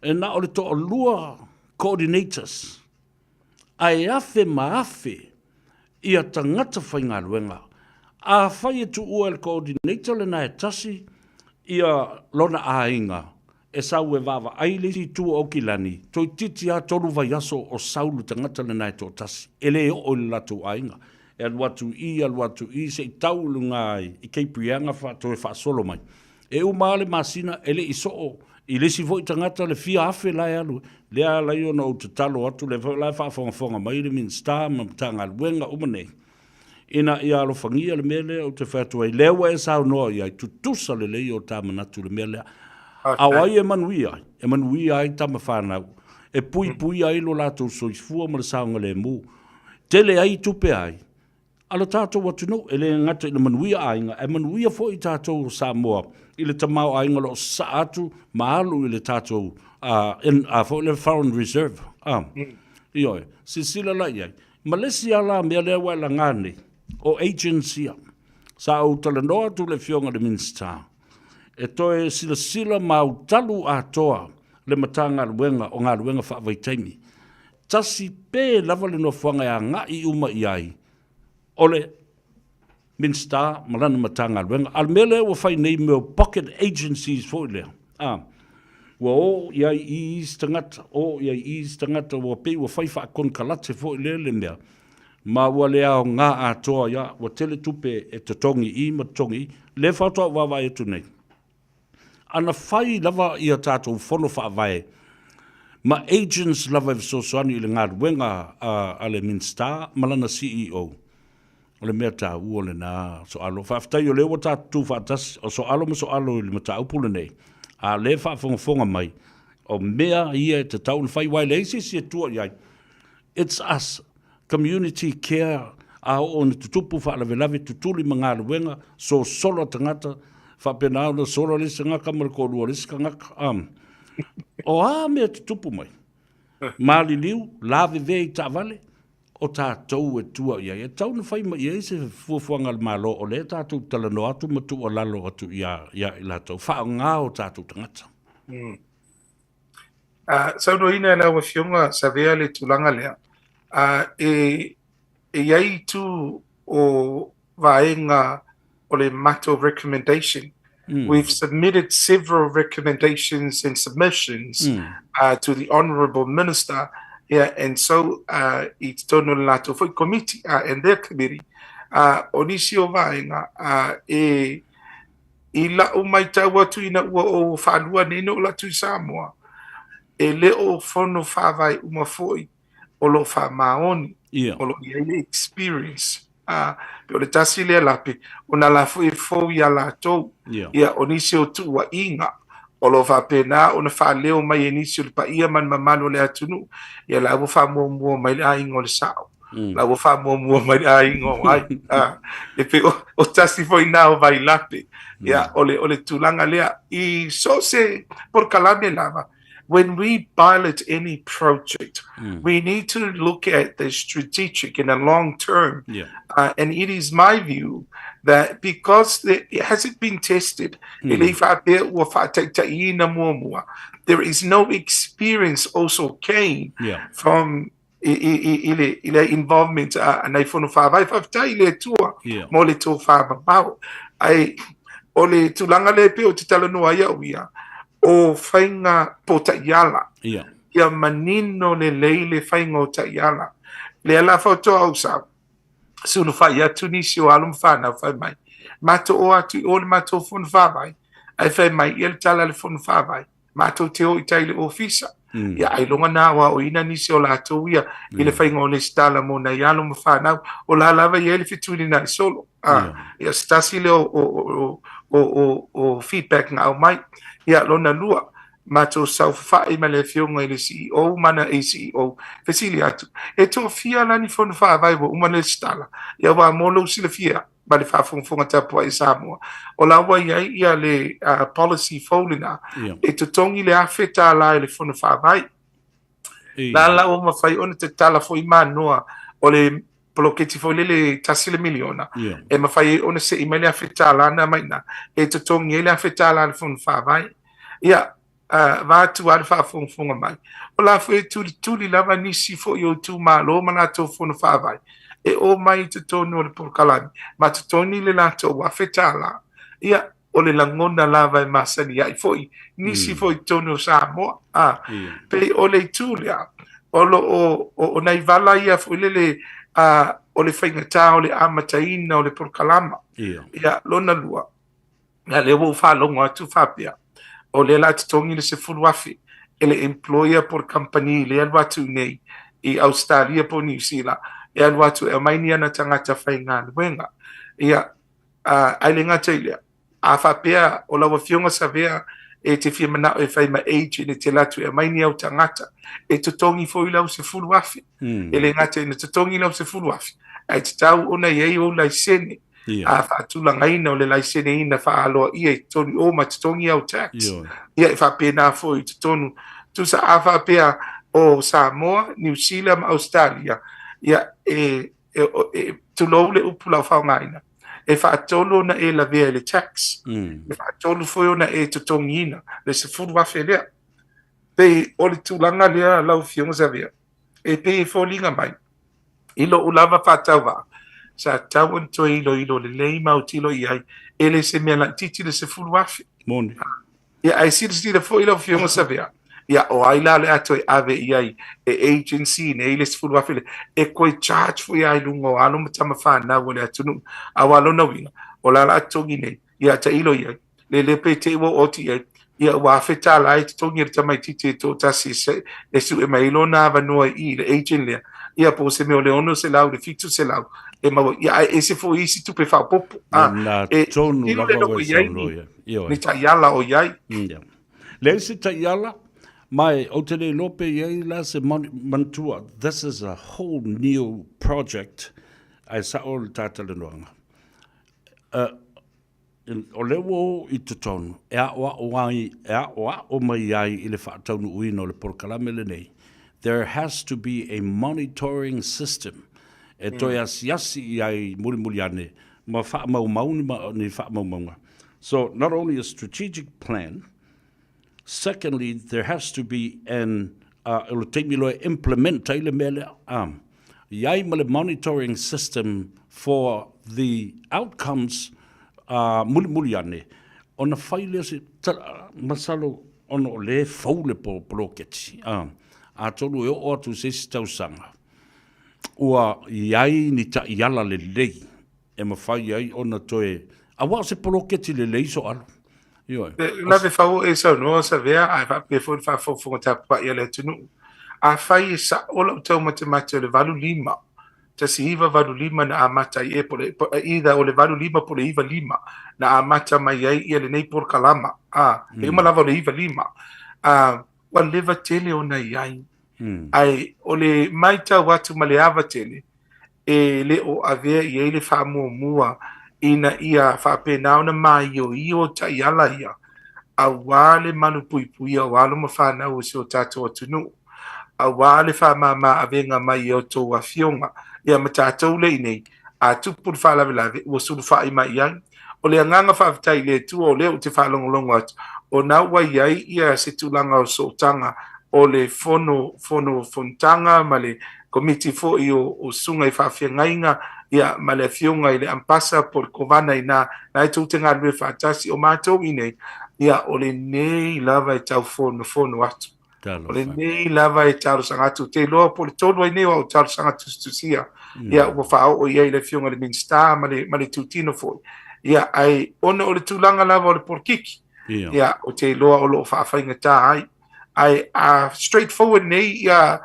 B: E na o le to o lua coordinators. Ai afe ma afe. Ia tangata whai ngā luenga. A whai e tu ua el coordinator le na e tasi, ia lona a inga. E sau e wawa aile si tu o kilani. Toi titi a tolu vai aso o saulu tangata le na e to tasi. Ele o le latu a inga. E aluatu I se I taulu ngai I keipianga wha toi wha solo mai. E umale masina ele I soo. I lesi voi tangata le fia afe lai alu. Lea lai ona o te talo atu le lai whaafonga mai le Minster ma tanga luenga umanei. Ina I alo whangia le mele o te whatua I lewa e sao noa I ai tutusa le lei o ta manatu le mele. Awai e manui ai. E manui ai tama whanau. E pui ai lo lato soifua ma le saonga le mu. Tele ai tupe ai. Ala tātou watu no, ele ngata I le manuia ainga, e manuia fo I tātou Samoa, I le tamau ainga lo sa atu, maalu I le tātou, fo le Foreign Reserve. Ioi, si sila la iai. Malaysia la mea lea wai la ngāne, o agency, sa au tala noa tu le fionga le Minster. E toe sila mau talu atoa, le matanga luenga, o ngā luenga whaavaitaimi. Tasi pē lava le no whanga a ngai uma iai, ole Minster malana matanga luenga al mele o fai nei me pocket agencies fo le wo ia is tangata wo pe wo fai fa kon kalate fo le mea ma wa le au nga atoa ya wo tele tupe e te tongi I ma tongi le fa to wa vai tu nei ana fai lava ia tato fono fa vai ma agents lava so soni le nga luenga ale Minster malana CEO o le mea tā ua le nā so alo. Whaftai o le wa tā tū whātas o so alo ma so alo I le mata upule nei. A le whaafonga mai. O mea ia te tau na whai wai le isi si e tua iai. It's us. Community care. a o na tutupu whaalawelawe tutuli mga luenga so solo tangata whapena o na solo lisi ngaka mara ko lua lisi ka ngaka o a mea tutupu mai mali liu lawe vei ta vale o tātou e tua ia e tau na whai mai e se fuafuanga malo o le tātou talano atu matu o lalo atu ia i lātou wha ngā o tātou tangata
A: sau no ina la wa fionga sa vea le tulanga lea e iai tu o vaenga o le matter of recommendation. We've submitted several recommendations and submissions to the Honourable Minister, and so it's done on lato for committee and their committee. Onisio vaenga e ila umaita watu ina ua o whanua nino la tu Samoa. E leo fono whawai umafoi o lo wha maoni o lo iele experience pe o le tasi lea lape o na la fo e fo ia la tou ia o nisi o tu wa inga o lo wha pena o na wha leo mai e nisi o le pa ia man mamano le atunu ia la wo wha mua mai le ainga o le sao la wo wha mua mai le ainga o ai e pe o tasi fo ina o vai lape ia o le tulanga lea I so se por kalame lava. When we pilot any project, we need to look at the strategic in the long term. And it is my view that because it hasn't been tested, there is no experience also gained from involvement na ifono fa fa ile tua mo le to fa ba ai o le tulanga le pe o titalo no ia uia o whainga po Taiala. Ia manino le leile whainga o Taiala. Le ala whautoa au sao. Sunu whai atu nisi o alum whanau whai mai. Mato o atu o le mato fun whawai. Ai whai mai ia le tala le fun whawai. Mato te o I taile ofisa. Ia ai longa nāwa o ina nisi o lato ia. I le whainga o le stala mo na ialo mo whanau. O la lava ia le fituni na solo. Ia stasi le o feedback ngā o mai. Ia lona lua mato sau fai ma le fionga le CEO mana e CEO fesili atu e to fia lani fon fa vai bo uma le stala ia wa molo sile fia ba le fa fonga tapo e Samoa o la wa ia le policy folina e to tongi le afeta la le fon fa vai la o ma fai on te tala foi manoa o le poloketi foi le tasile miliona e ma fai ona se email afeta la na maina e to tongi le afeta la le fon fa vai ia va tu al fa fonga mai o la foi tuli lava nisi fo yo tu malo mana to fon fa vai e o mai to tono le porkalani ma to toni le la to afeta la ia o le langona lava e masani ia foi nisi foi tono Samoa pe o le tulia o lo o nai vala ia foi le o le whaingata o le amataina o le porkalama ia lona lua ia le wo fa longa tu fapia o le la tongi le se fuluafi ele employer por company le alwatu nei I Australia po New Zealand e alwatu e mai ni ana tangata whainga wenga ia ai le ngata ile a fapea o la fionga savea e te fia mana e whai ma age ne te latu e mai ni au tangata e te tongi fo ila se fuluafi ele ngata ne te tongi ila se fuluafi ai te tau ona iei o lai sene a whaatulanga ina o le laisene ina whaaloa ia I tonu o ma tongi au tax ia I whapena fo I tonu tu sa a whapea o Samoa, New Zealand, Australia ia tu lo le upula whaongaina e whaatolo na e la vea le tax e whaatolo fo na e tongi ina le se furu wafe lea pe o le tulanga lea lau fionga sa vea e pe fo linga mai ilo ulava whaatau sa tau an toi ilo le lei mautilo iai ele se mea la titi le se fulu afi
B: moni
A: ia ai siri fo ilo fionga sa vea ia o ai la le atoi ave iai e agency ne ele se fulu afi le e koe charge fo iai lungo alo matama whana wale atunu awalo na winga o la tongi nei ia ta ilo iai le pe te wo oti iai ia wa feta la I tongi tamai titi to tasi se e su e mai lo na vanua I le agent le ia po se me o le ono se lau le fitu se lau e ma ia e se fo isi tu pe fa popo
B: na tonu la wa
A: ni Taiala o iai
B: le se Taiala mai o te le lope iai la se mantua this is a whole new project ai sa o le tātale noanga. O lewo I te tonu, o mai ai I le whaataunu uino le porkalame le nei. There has to be a monitoring system. E toi asiasi I ai muri ane, ma wha mauni ni wha maunga. So not only a strategic plan, secondly, there has to be an implement Yai monitoring system for the outcomes muliane. On a failure masalo on le faule po bloketi. A tolu e o tu se stausanga. Ua yai ni ta yala le lei. E mawhai yai ona toe. A wa se bloketi le lei so alo.
A: La ve fau e sa no sa vea ai fa pe fo fa fo ta pa ia le tunu. A fai sa ola tau matemate le valu lima. Ta si iva valu lima na amata e po le ida o le valu lima po le iva lima na amata mai ai ia le nei por kalama. E malava le iva lima. Wa leva tele o nei ai. Ai o le maita watu ma le ava tele e le o avea i le fa mua ina ia fa pena ona mai io ta yala ia a wale manu pui pui a wale ma fa na o so tato tunu a wale fa mama avenga mai o to wa fionga ia matato le nei a tupu fa la o su fa i mai ia o le nganga fa tai le tu o le o te fa longo o na wa ia se tulanga o so tanga o le fontanga ma le komiti fo o sunga I fa fiangainga ia ma le fionga I le ampasa por kovana ina na tu tenga le fatasi o mato ine ia o le nei lava tau fono atu o le nei lava tau sangatu te loa por todo nei o tau sangatu sia ia o fa o ia le fionga le minsta ma le tutino fo ia ai ona o le tulanga lava o le porkiki ia o te loa o lo fa fainga tai ai straightforward nei ia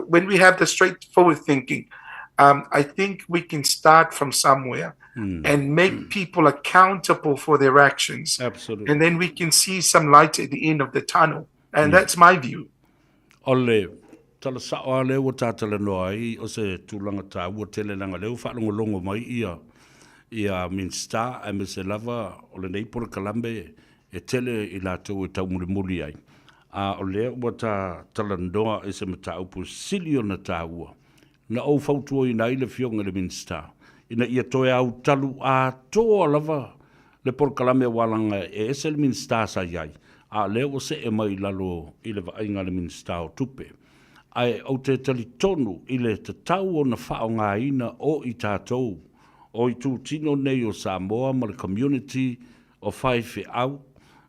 A: when we have the straightforward thinking, I think we can start from somewhere and make people accountable for their actions.
B: Absolutely.
A: And then we can see some light at the end of the tunnel. And that's my view.
B: Ole, tala sa o le o tatala no ai o se tulanga ta o tele langa le fa longo mai ia minsta a me se lava o le nei por kalambe e tele I la to ta muri ai. A o lea ua ta talandoa e se mata upu silio na ta ua. Na au fautua I nai le fionga le minsta. Ina ia toe au talu a toa lava le porkalame walanga e ese le minsta sa iai. A lea o se e mai lalo I le vainga le minsta o tupe. Ai au te tali tonu I le te tau o na whao ngā ina o I tātou. O I tū tino nei o Samoa ma le community o whaiwhi au.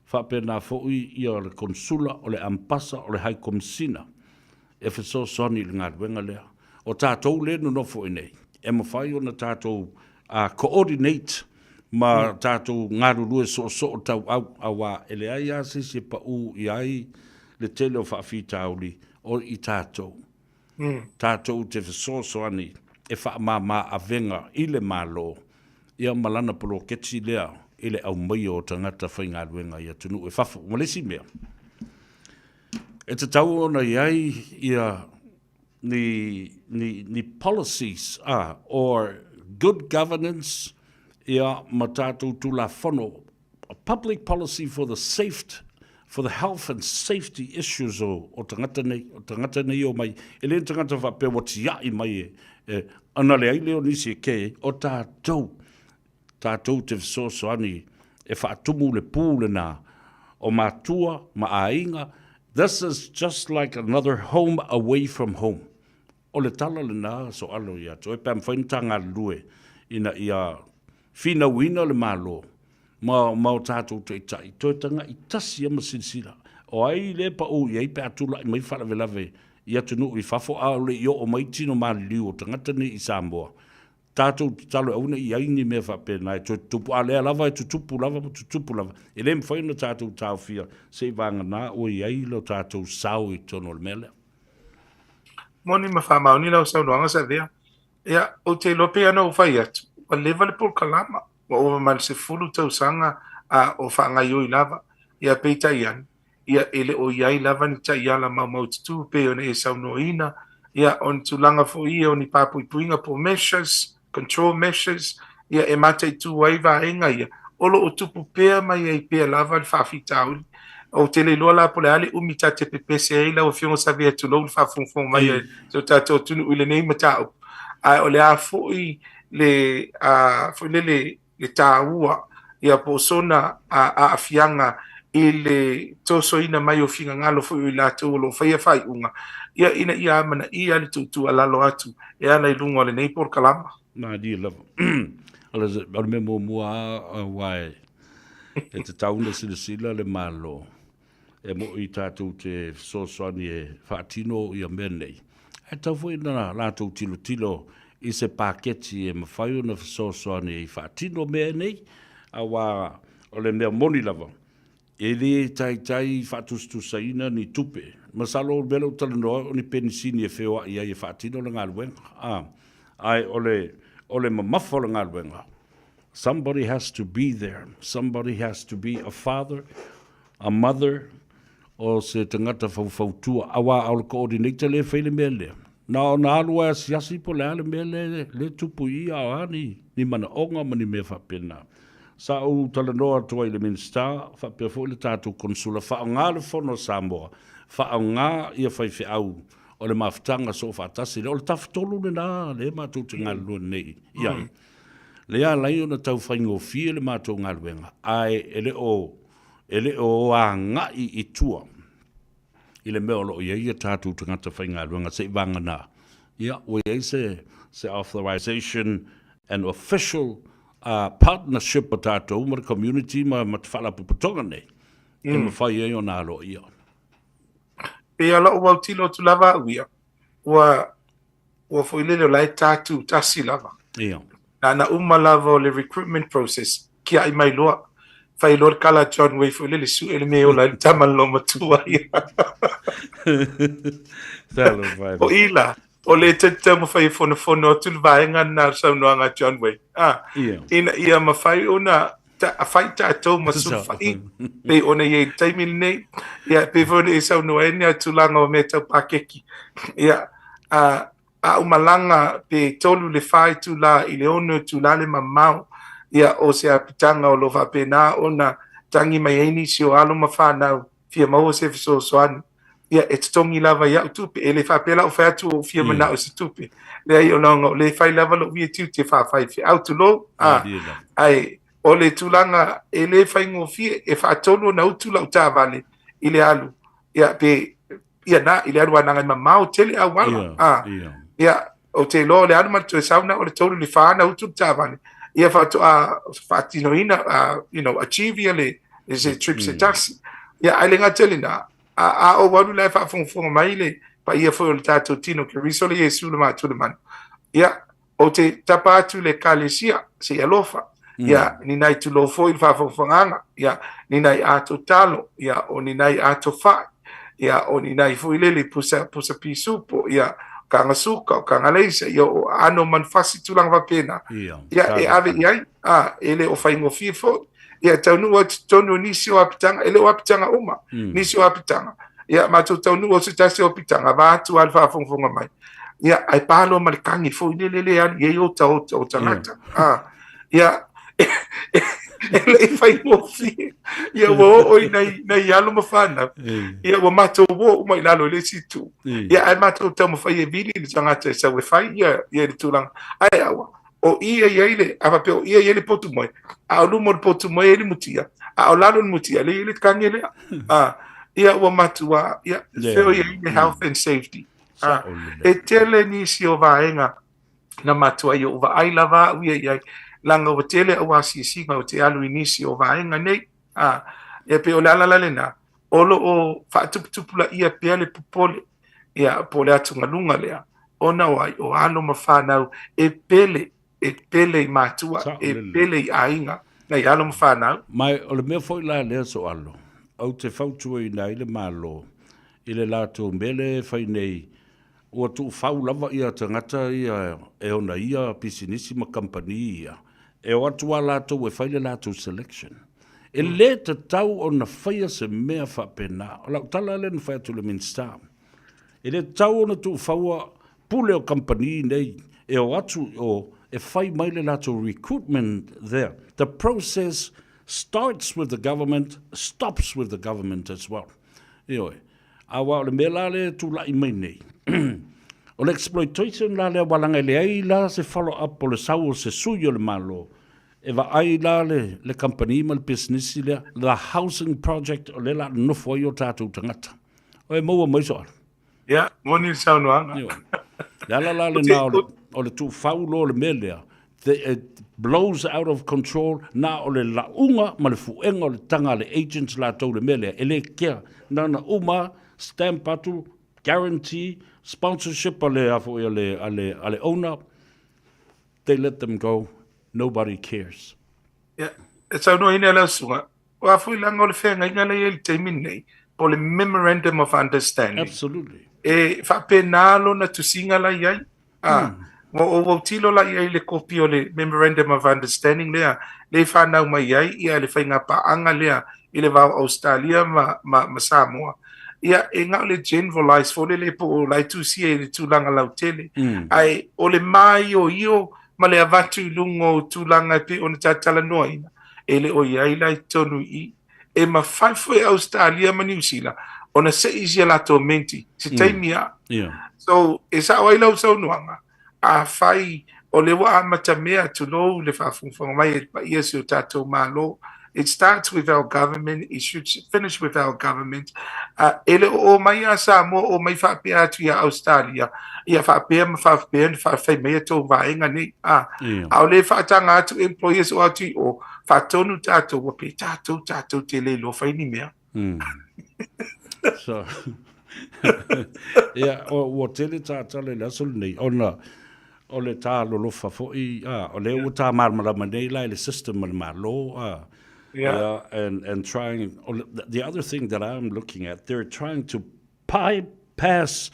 B: Whapena fōi ia le konsula o le ampasa o le hai komisina. E wheso soni le ngā ruenga lea. O tātou le no fōi nei. E mawhai o na tātou coordinate ma tātou ngā rurue so o tau au awa. E le ai ase se pa u I ai le tele o whawhi tauli o I tātou. Tātou te wheso soni e wha a venga I le malo. Ia malana polo ketsi lea. Ile au mai o tangata whainga ruenga ia tunu e whafo. Malesi mea. E te tau ona iai ia ni policies or good governance ia matatu tu la whano. A public policy for the health and safety issues o tangata nei o mai. E le tangata whape wati iai mai ana le ai leo nisi e ke o tātou te whsosoani e whaatumu le pūle nā o mātua, maainga. This is just like another home away from home. O le tala le nā so alo ia. So e pēm whainitanga lue ina ia whina wina le mālo. Mau tātou te itai. Toi tanga I tasi ama sinsila. O ai le pa o iei pe atula I mai whalawelawe ia tunu I whafo au le io o mai tino mā liu o tangata ni I Samoa. Tātou talo auna I aini mea whapena e tupu a lea lava e tutupu lava. E le mwhaina tātou tāu whia se vanga nā o I ailo tātou sau I tono le mele.
A: Moni ma whamau ni lau sau noanga sa vea. Ia, o te lope ana o whai atu. Wa lewa le pol kalama. Wa o man se fulu tau sanga o whanga ioi lava. Ia peita ian. Ia ele o iai lava ni ta iala mau tutu pe o ne e sau noina. Ia on tulanga fo ia o ni papu I puinga po measures. control measures ia e mate tu ai vaenga ia olo o tupu pea mai ai pea lava le whawhitauli o te le loa la pole ale umi ta te pepese ai la o fiongo sabi atu lau le whawhongfong mai ai so tato tunu ule nei matau ai o le a fui le tāua ia po sona a afianga i le tosoina mai o finga ngalo fui i lātou lo whaia whai unga ia ina ia amana ia le tutu alalo atu e ana i lunga le nei por kalama
B: na di lava ala me mua wai e te tauna sila le malo e mo i tātou te sosoani e whaatino i a menei e tau fui na lātou tilo i se paketi e mawhai na sosoani e whaatino menei a wā o le mea moni lava e le tai whaatustusaina ni tupe masalo bela o tala noa o ni penisini e whewa ia e whaatino le ngā luenga ai ole mamafo le ngā luenga. Somebody has to be there. Somebody has to be a father, a mother, o se tangata fautua awa au le coordinator le whaile mea lea. Na alua siasi po le ale mea le tupu ia o ani ni mana onga mani mea whapena. Sa au tala noa toa i le minister, whapea fo le tātou konsula, wha ngā le whono Samoa, wha ngā ia whaiwhi au, o le mawhitanga so whaatasi, o le tawhitolu le nā, le mātou te ngā lua nei, iai. Le a lai o na tau whaingo fie le mātou ngā luenga, ai ele o a ngai i tua, i le mea lo o iai a tātou te ngata whainga luenga, se i vanga nā. Ia, o iai se authorization and official partnership o tātou, ma community, ma te whala pupatonga nei, e ma whai e o nā lo ia.
A: E ala o wau tilo tu lava uia, ua fwilele o lai tātou tasi lava.
B: Ia.
A: Na uma lava o le recruitment process, kia i mai loa, whai loa kala John Way fwilele su ele me o lai taman lo matua ia. O ila, o le tete mo whai fono o tulu vaenga na saunoanga John Way. Ina ia ma whai ona, a whai tātou masu whai, pe ona ye taimil nei, ia pe vone e saunoa ene a tulanga o me tau pakeki. Ia, a umalanga pe tolu le whai tu la i le ono tu la le mamau, ia o se apitanga o lo whapena ona tangi mai eini si o alo mawhanau, fia mau se fiso soani. Ia, e tongi lava ia utupe, e le whapela o whaiatu o fia mana o se tupe. Le ai o longa, le whai lava lo via tiu te whawhai fia autu lo, ai, o le tulanga e le whaingo fie e whaatolo na utula utavale i le alu. Ia, pe, ia na, i le alu ananga ima mau tele a wala. Ia, o te lo le alu matu e sauna o le tolu le whaana utula utavale. Ia whaatinoina, achieve le se trip se taxi. Ia, ai le ngatele na, a o wadu le whaafonga mai le, pa ia fo le tato tino ke risole Yesu le matu le manu. Ia, o te tapa atu le kalesia, se alofa. Ia, ni nai tu lo foi fa fanganga, ia, ni nai ato talo, ia, o ni nai ato fai, ia, o ni nai foi lele pusa pisupo, ia, kanga suka, kanga leisa, ia, o ano manfasi tulang vapena. Ia, e ave iai, ele o faingo fifo, ia, taunu o tonu nisi o apitanga, ele o apitanga uma, nisi o apitanga. Ia, matu taunu o sitasi o apitanga, vatu alfa fonga mai. Ia, ai palo malikangi foi lele, ia, o tangata. Ia, ele fai mo fi ia wo oi nei alu mafana ia wo mato wo mai lalo le situ ia ai mato tamo fai e vili le tangata sa we fai ia le tulang ai awa o ia ile ava pe ia ile potu moi a lu mo potu moi ele mutia a lalo mutia le ile kangele ia wo matua ia feo ia health and safety e tele ni si o vaenga na matua ia o va ai lava ia langa o tele o asisi o te alu inisi o vaenga nei e pe o lala lena olo o faatuputupula ia pe ale popole ia pole atu ngalunga lea ona wai o alo mawhanau e pele i matua e pele i ainga nei alo mawhanau
B: mai o le mea foi la lea so alo au te fautua i na ile malo i le lato mele fai nei ua tu fau lava ia tangata ia e ona ia pisinisi ma kampani ia e o atu a lātou e whaile lātou selection. E le te tau o na whaia se mea whapena. O lau tala le na whaia tu le minsta. E le tau o na tu whaua pule o company nei. E o atu o e whai mai le lato recruitment there. The process starts with the government, stops with the government as well. Ioi, awa o le mea la le tu lai mai nei. O le exploitation la le walanga le ai la se follow up o le sau o se sui o le malo. E va ai la le company ma le business le, the housing project o le la nofo i o tātou tangata. O e maua mai soa.
A: Yeah, moni saunoanga.
B: La le na o le tu faulo le melea. It blows out of control na o le launga ma le fuenga o le tanga le agents la tau le melea. Ele kia na uma stamp atu guarantee sponsorship ale afo ale owner. They let them go. Nobody cares.
A: Yeah, so no ina la sunga. Wa fu langa le fenga ina le el temine po le memorandum of understanding.
B: Absolutely.
A: E fa penalo na tusinga la yai. O tilo la yai le kopi o le memorandum of understanding le fa na mai yai ia le fainga pa anga lea i le va Australia ma Samoa. Ia e ngā le generalize fo le po lai tu si e le tūlanga lau tele. Ai o le mai o io ma le avatu lungo tūlanga pe o na tatala noina. E le o iai lai tonu i. E ma whaifo e Australia ma New Zealand. O na se isi la menti. Se taimia. So e sa o ilau sau nuanga. A whai o le wa amata mea tu lo le whafungwhanga mai e pa ia si o tātou malo. It starts with our government. It should finish with our government. Ele o mai a Samoa o mai whapea atu ia Australia. Ia whapea ma whapea ni whawhai mea tō vaenga ni. Au le whaatanga atu employers o atu o whatonu tātou wa pe tātou te le lo whaini mea.
B: So, yeah, o tele tātale le asol nei. O le tā lolofa fo'i, o le o tā marmarama nei lai le system marmalo, yeah, and trying. The other thing that I'm looking at, they're trying to bypass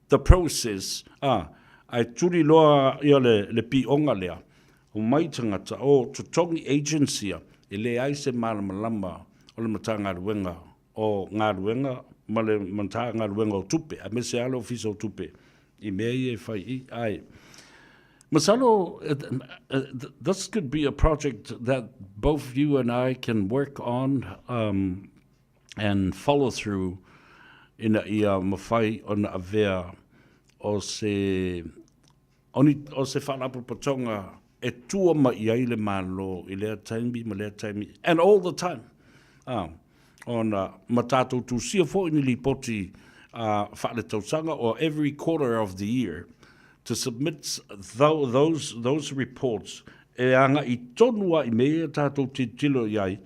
B: the process. Ai turi loa ia le pi onga lea. O mai tangata o tutongi agency e le ai se malamalama o le mata ngā ruenga o ngā ruenga ma le mata ngā ruenga o tupe. A me se alo ofisa o tupe. I mea i e whai i ai. Masalo, this could be a project that both you and I can work on and follow through in a ia mawhai o na avea o se whalapu patonga e tua ma i aile malo i lea taimi ma lea taimi and all the time on matato tu sia fo ini li poti whale tausanga or every quarter of the year to submit those reports e anga I tonua I mea tātou te tilo iai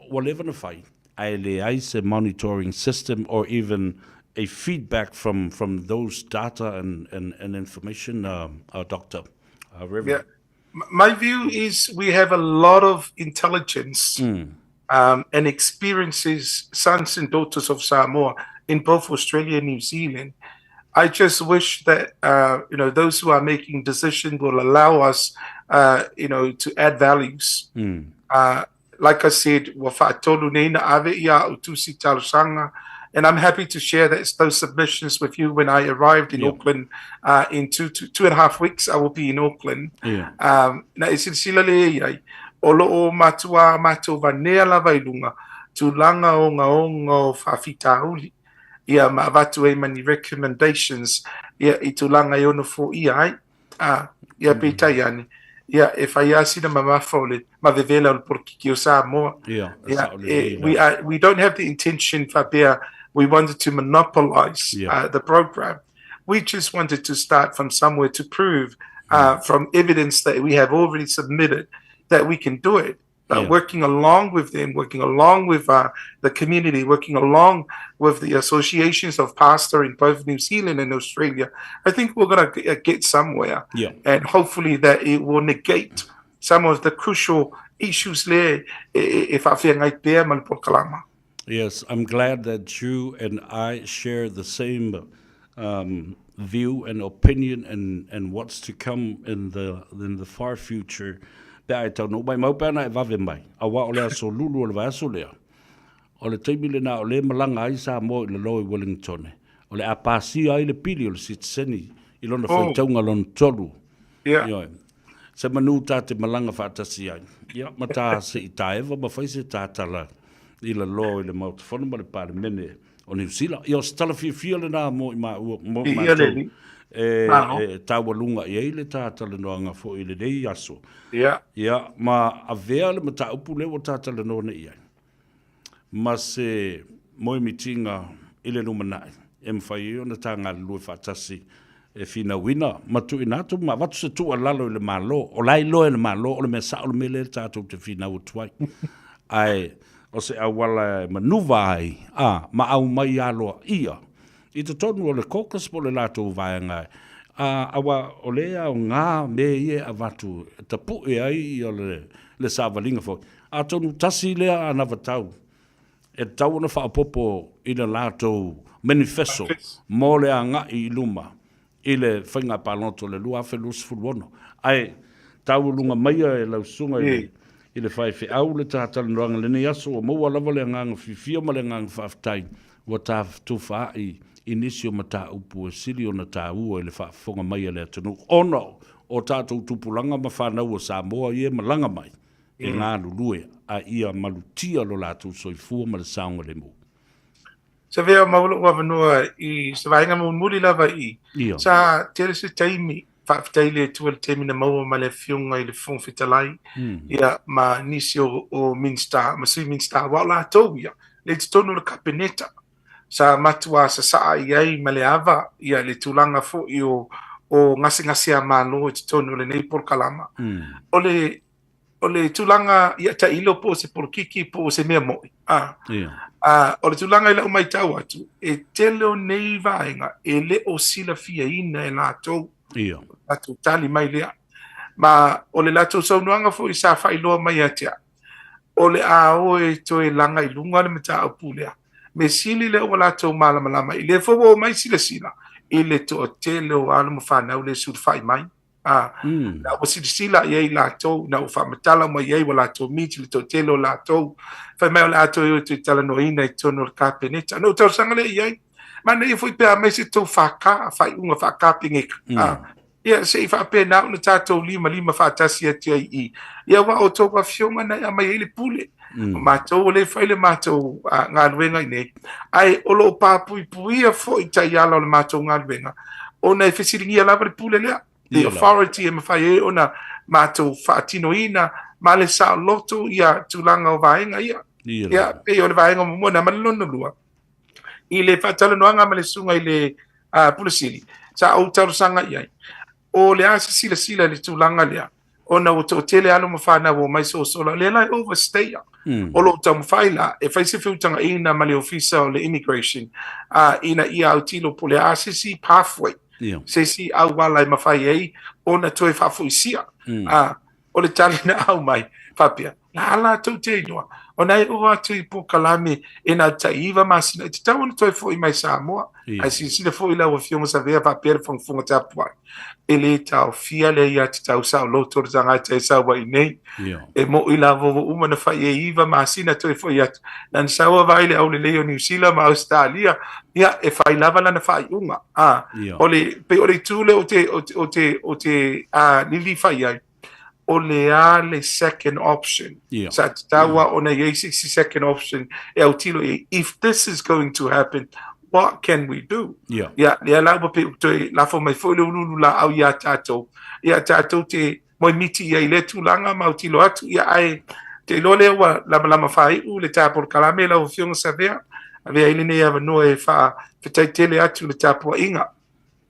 B: whatever na whai ai le ai se monitoring system or even a feedback from those data and information Dr. Reverend.
A: Yeah. My view is we have a lot of intelligence and experiences, sons and daughters of Samoa in both Australia and New Zealand. I just wish that those who are making decisions will allow us, to add values. Like I said, and I'm happy to share those submissions with you. When I arrived in Auckland in 2.5 weeks, I will be in Auckland. Na isisilale olo o matua vanea lava ilunga tulanga o ngaongo whawhitauli. Ia mawatu e mani recommendations ia I tulanga i ono fo ia ia peitai ani ia e whai asina mamafole ma vevela o porkiki o Samoa. We don't have the intention whapea we wanted to monopolize the program. We just wanted to start from somewhere to prove from evidence that we have already submitted that we can do it. Working along with them, working along with the community, working along with the associations of pastors in both New Zealand and Australia, I think we're going to get somewhere. And hopefully that it will negate some of the crucial issues there.
B: Yes, I'm glad that you and I share the same view and opinion and what's to come in the far future. Pea e tau no mai maupena e vave mai. A wa o lea so lulu o le vaso lea. O le teimi le na o le malanga ai sa mo I le loi Wellington. O le apasi ai le pili o le sitseni I lona whaitaunga lona tolu.
A: Yeah.
B: Yo. Se manu ta te malanga whaatasi ai. Ia, ma tā se i tā ewa, ma whaise tā tala i la lo i le mauta whanu ma le pāre mene o New Zealand. Ia, se tala fia le nā mo i mā ua, mo
A: I
B: mā
A: ia le
B: tau.
A: li. Mano.
B: Tā walunga i eile tā tala noanga fo i le nei aso.
A: Yeah.
B: Ia, ma a vea le ma tā upu lewa tā tala noanga i ai. Ma se moi mitinga i le numanai. E mwhai i ona tā ngā lue whaatasi. E fina wina, ma tu inatu, ma watu se tu alalo le malo, o lai loe le malo, o le mea sa o le mele tātou te fina utuai. Ai, o se awala manuva ai, ma au mai aloa ia. I te tonu o le kokas po le lato vaenga ai. Awa o lea o ngā me ie a watu, ta pu e ai i o le sāwalinga fo. A tonu tasi lea ana watau. E tau na whaapopo i le lato manifesto, mo le a ngā i luma. Ile whainga pālonto le lua awhi lusi furuono. Ai, tau lunga maia e lau sunga i le whai whi au le tātala noanga le nei aso o maua lava le nganga whiwhia ma le nganga whaafitai ua tā tu whaai inisio ma tā upu e siri o na tā ua i le whaafonga maia le atanu. Ono o tātou tupulanga ma whanau o Samoa i e malanga mai e ngā lulue a ia malutia lo lātou soifua ma le saunga le mu.
A: Se vea maulu wa vanua i se vainga muri lava i. Sa tere se taimi whaafitaile tuel taimi na maua ma le fiunga i le fung fitalai. Ia ma nisi o Minsta, ma sui Minsta wa la tau ia. Le te tonu le kapeneta. Sa matua sa saa i ai ma le ava ia le tulanga fo i o ngasi a mano i te tonu le nei por kalama. O le tulanga ia ta ilo po se por kiki po se mea moi. O le tulanga i la umai tau atu, e tele o nei vaenga, e le o sila fia ina e lātou. Lātou tali mai lea. Ma o le lātou saunuanga fo i sa whailoa mai atea. O le a o e to e langa i lunga le mata au pulea. Me sili le o lātou malamalama, i le fo mai sila. I le to o tele o alamu whanau le surfai mai. Na o sila i lātou, na o whamatala mai i lātou miti le to tele o lātou. Fai mai o lātou i o te tala no ina i tono le kāpeneta. No tau sangale i ai. Mana i fui pēr mai se tau whaka, fai unga whaka pingeka. Ia se i whapē nao na tātou lima whaatasi ati ai i. Ia wa o tau wa whionga nei a mai ele pule. Mātou o le whaile mātou ngā luenga i nei. Ai o lo pāpui puia fo i tai ala o le mātou ngā luenga. O nei whesiringia lava le pule lea. The authority e mawhai e ona mātou whaatino ina ma le sa loto ia tulanga o vaenga ia. Ia e o le vaenga o mua na malono lua. I le whaatala noanga ma le sunga i le pulasili. Sa au tau sanga iai. O le asa sila le tulanga lea. Ona o to tele alo mawhana o mai so sola. Le lai overstay a. O lo tau mawhaila. E whaise whiutanga ina ma le ofisa o le immigration. Ina ia au tilo po le asa si pathway. Se si au wala i mawhai ei, ona toi whafuisia. O le tali na au mai, whapia. La ala tau te inua. O nei o atu i po kalame e na taiva masina. Te tau ona toi fo i mai Samoa. Ai si sile fo i lau a fionga sa vea whapia le whangfunga tapua. E le tau fia le ia te tau sao loto o zanga te sao wa i nei. E mo i la vovo umana whai e iwa masina toi fo i atu. Nan saua vai le au le leo New Zealand ma Australia. Ia e whai lava lana whai unga. O le tūle o te nili whai ai. O le a le second option. Sa te taua o na ye 60 second option. E au tilo e, if this is going to happen, what can we do? Ia, le lau pa pe utoi, la fo mai fo le ununu la au ia tātou. Ia tātou te moi miti ia i le tūlanga ma au tilo atu. Ia ai, te lole wa lama whai u le tāpor kalame la o fionga sa vea. Avea ili ne ava noe wha whetaitele atu le tāpua inga.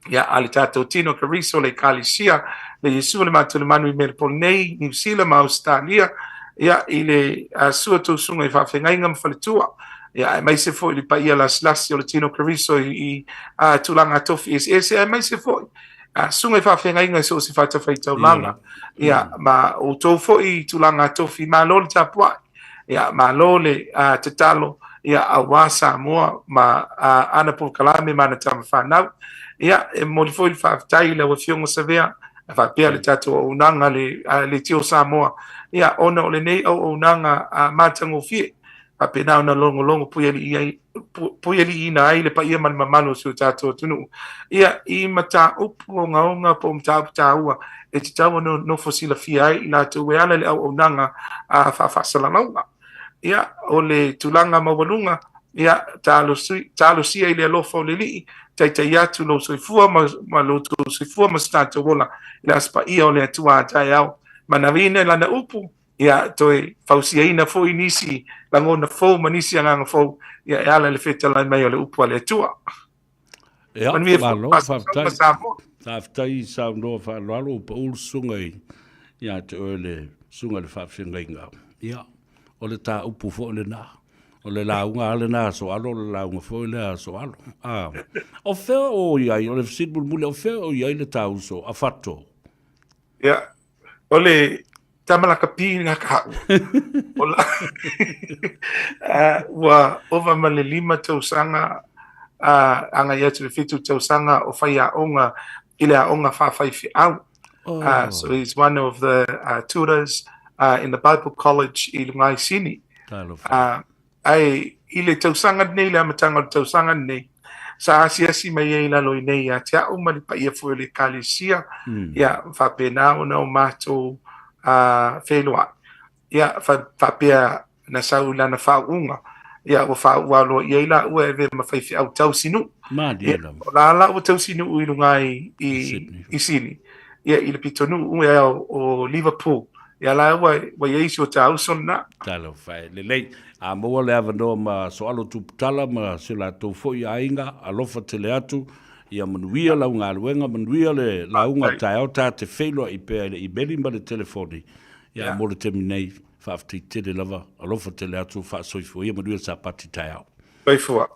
A: Ia, ale tātou tino Kariso le Kalisia, le Yesu le mātou le manu i Melpolnei, New Zealand ma Australia. Ia, i le sua tau sunga i whawhengainga mawhaletua. Ia, mai se fo i li pa ia las lasi o le tino Kariso i tūlanga tofi SS, mai se fo sunga i whawhengainga so se whatawhai tau langa. Ia, ma o tau fo i tūlanga tofi, ma lo le tāpua. Ia, ma lo le te talo. Ia awa Samoa ma ana po kalame mana tama whanau. Ia e mori foi le whaafitai le wa fionga sa vea. E whapea le tato o unanga le tio Samoa. Ia ona o le nei o unanga mātango fie. a pe na longo pui ali ina ai le pa ia man mamalo si o tato tunu ia I mata upu nga po mta ua e te tawa no fosila fia ai na tu we ala le au nanga a fa salananga ia o le tulanga mawalunga ia talo si ai le lofo le li tai atu lo soifua ma lo tu soifua ma stato wola ila spa ia o le atua tai au manavine lana upu ia toi fausiaina fo inisi langona fo manisi anga fo ia ala le feta la mai o le upu le atua
B: ia malo faftai sa no fa lo pa ul sungai ia te ole sunga le fafenga ia o le ta upu fo le na o le launga ale na so alo le launga fo le so alo o fe o ia o le sibul mule o fe o ia le ta uso a fatto
A: ia o le tamala kapi nga ka ola wa ova male lima tausanga anga ia te fitu tausanga o faia onga ile onga fa fi au so he's one of the tutors in the Bible College I Ngai Sini ai ile tausanga nei le matanga tausanga nei sa si mai ai la loi nei ya tia o mali pa ia fo le kalisia ya fa pena o mato felua ia fa pia na saula na fa unga ia o fa walo ia ila o e ma fa fi au tau sinu
B: ma dia
A: la o tau sinu I lungai I sini ia ile pitonu o Liverpool ia la wa ia isi o tau sonna
B: talo fai le a mo le ava no ma so alo tu tala ma se la to fo ia inga alofa tele atu ia manuia la unga luenga manuia le la unga ta te felo I pe I beli ma le telefoni ia mo le terminei fa afti te lava alofa tele atu fa so fo ia manuia sa pati tai au
A: Vai fo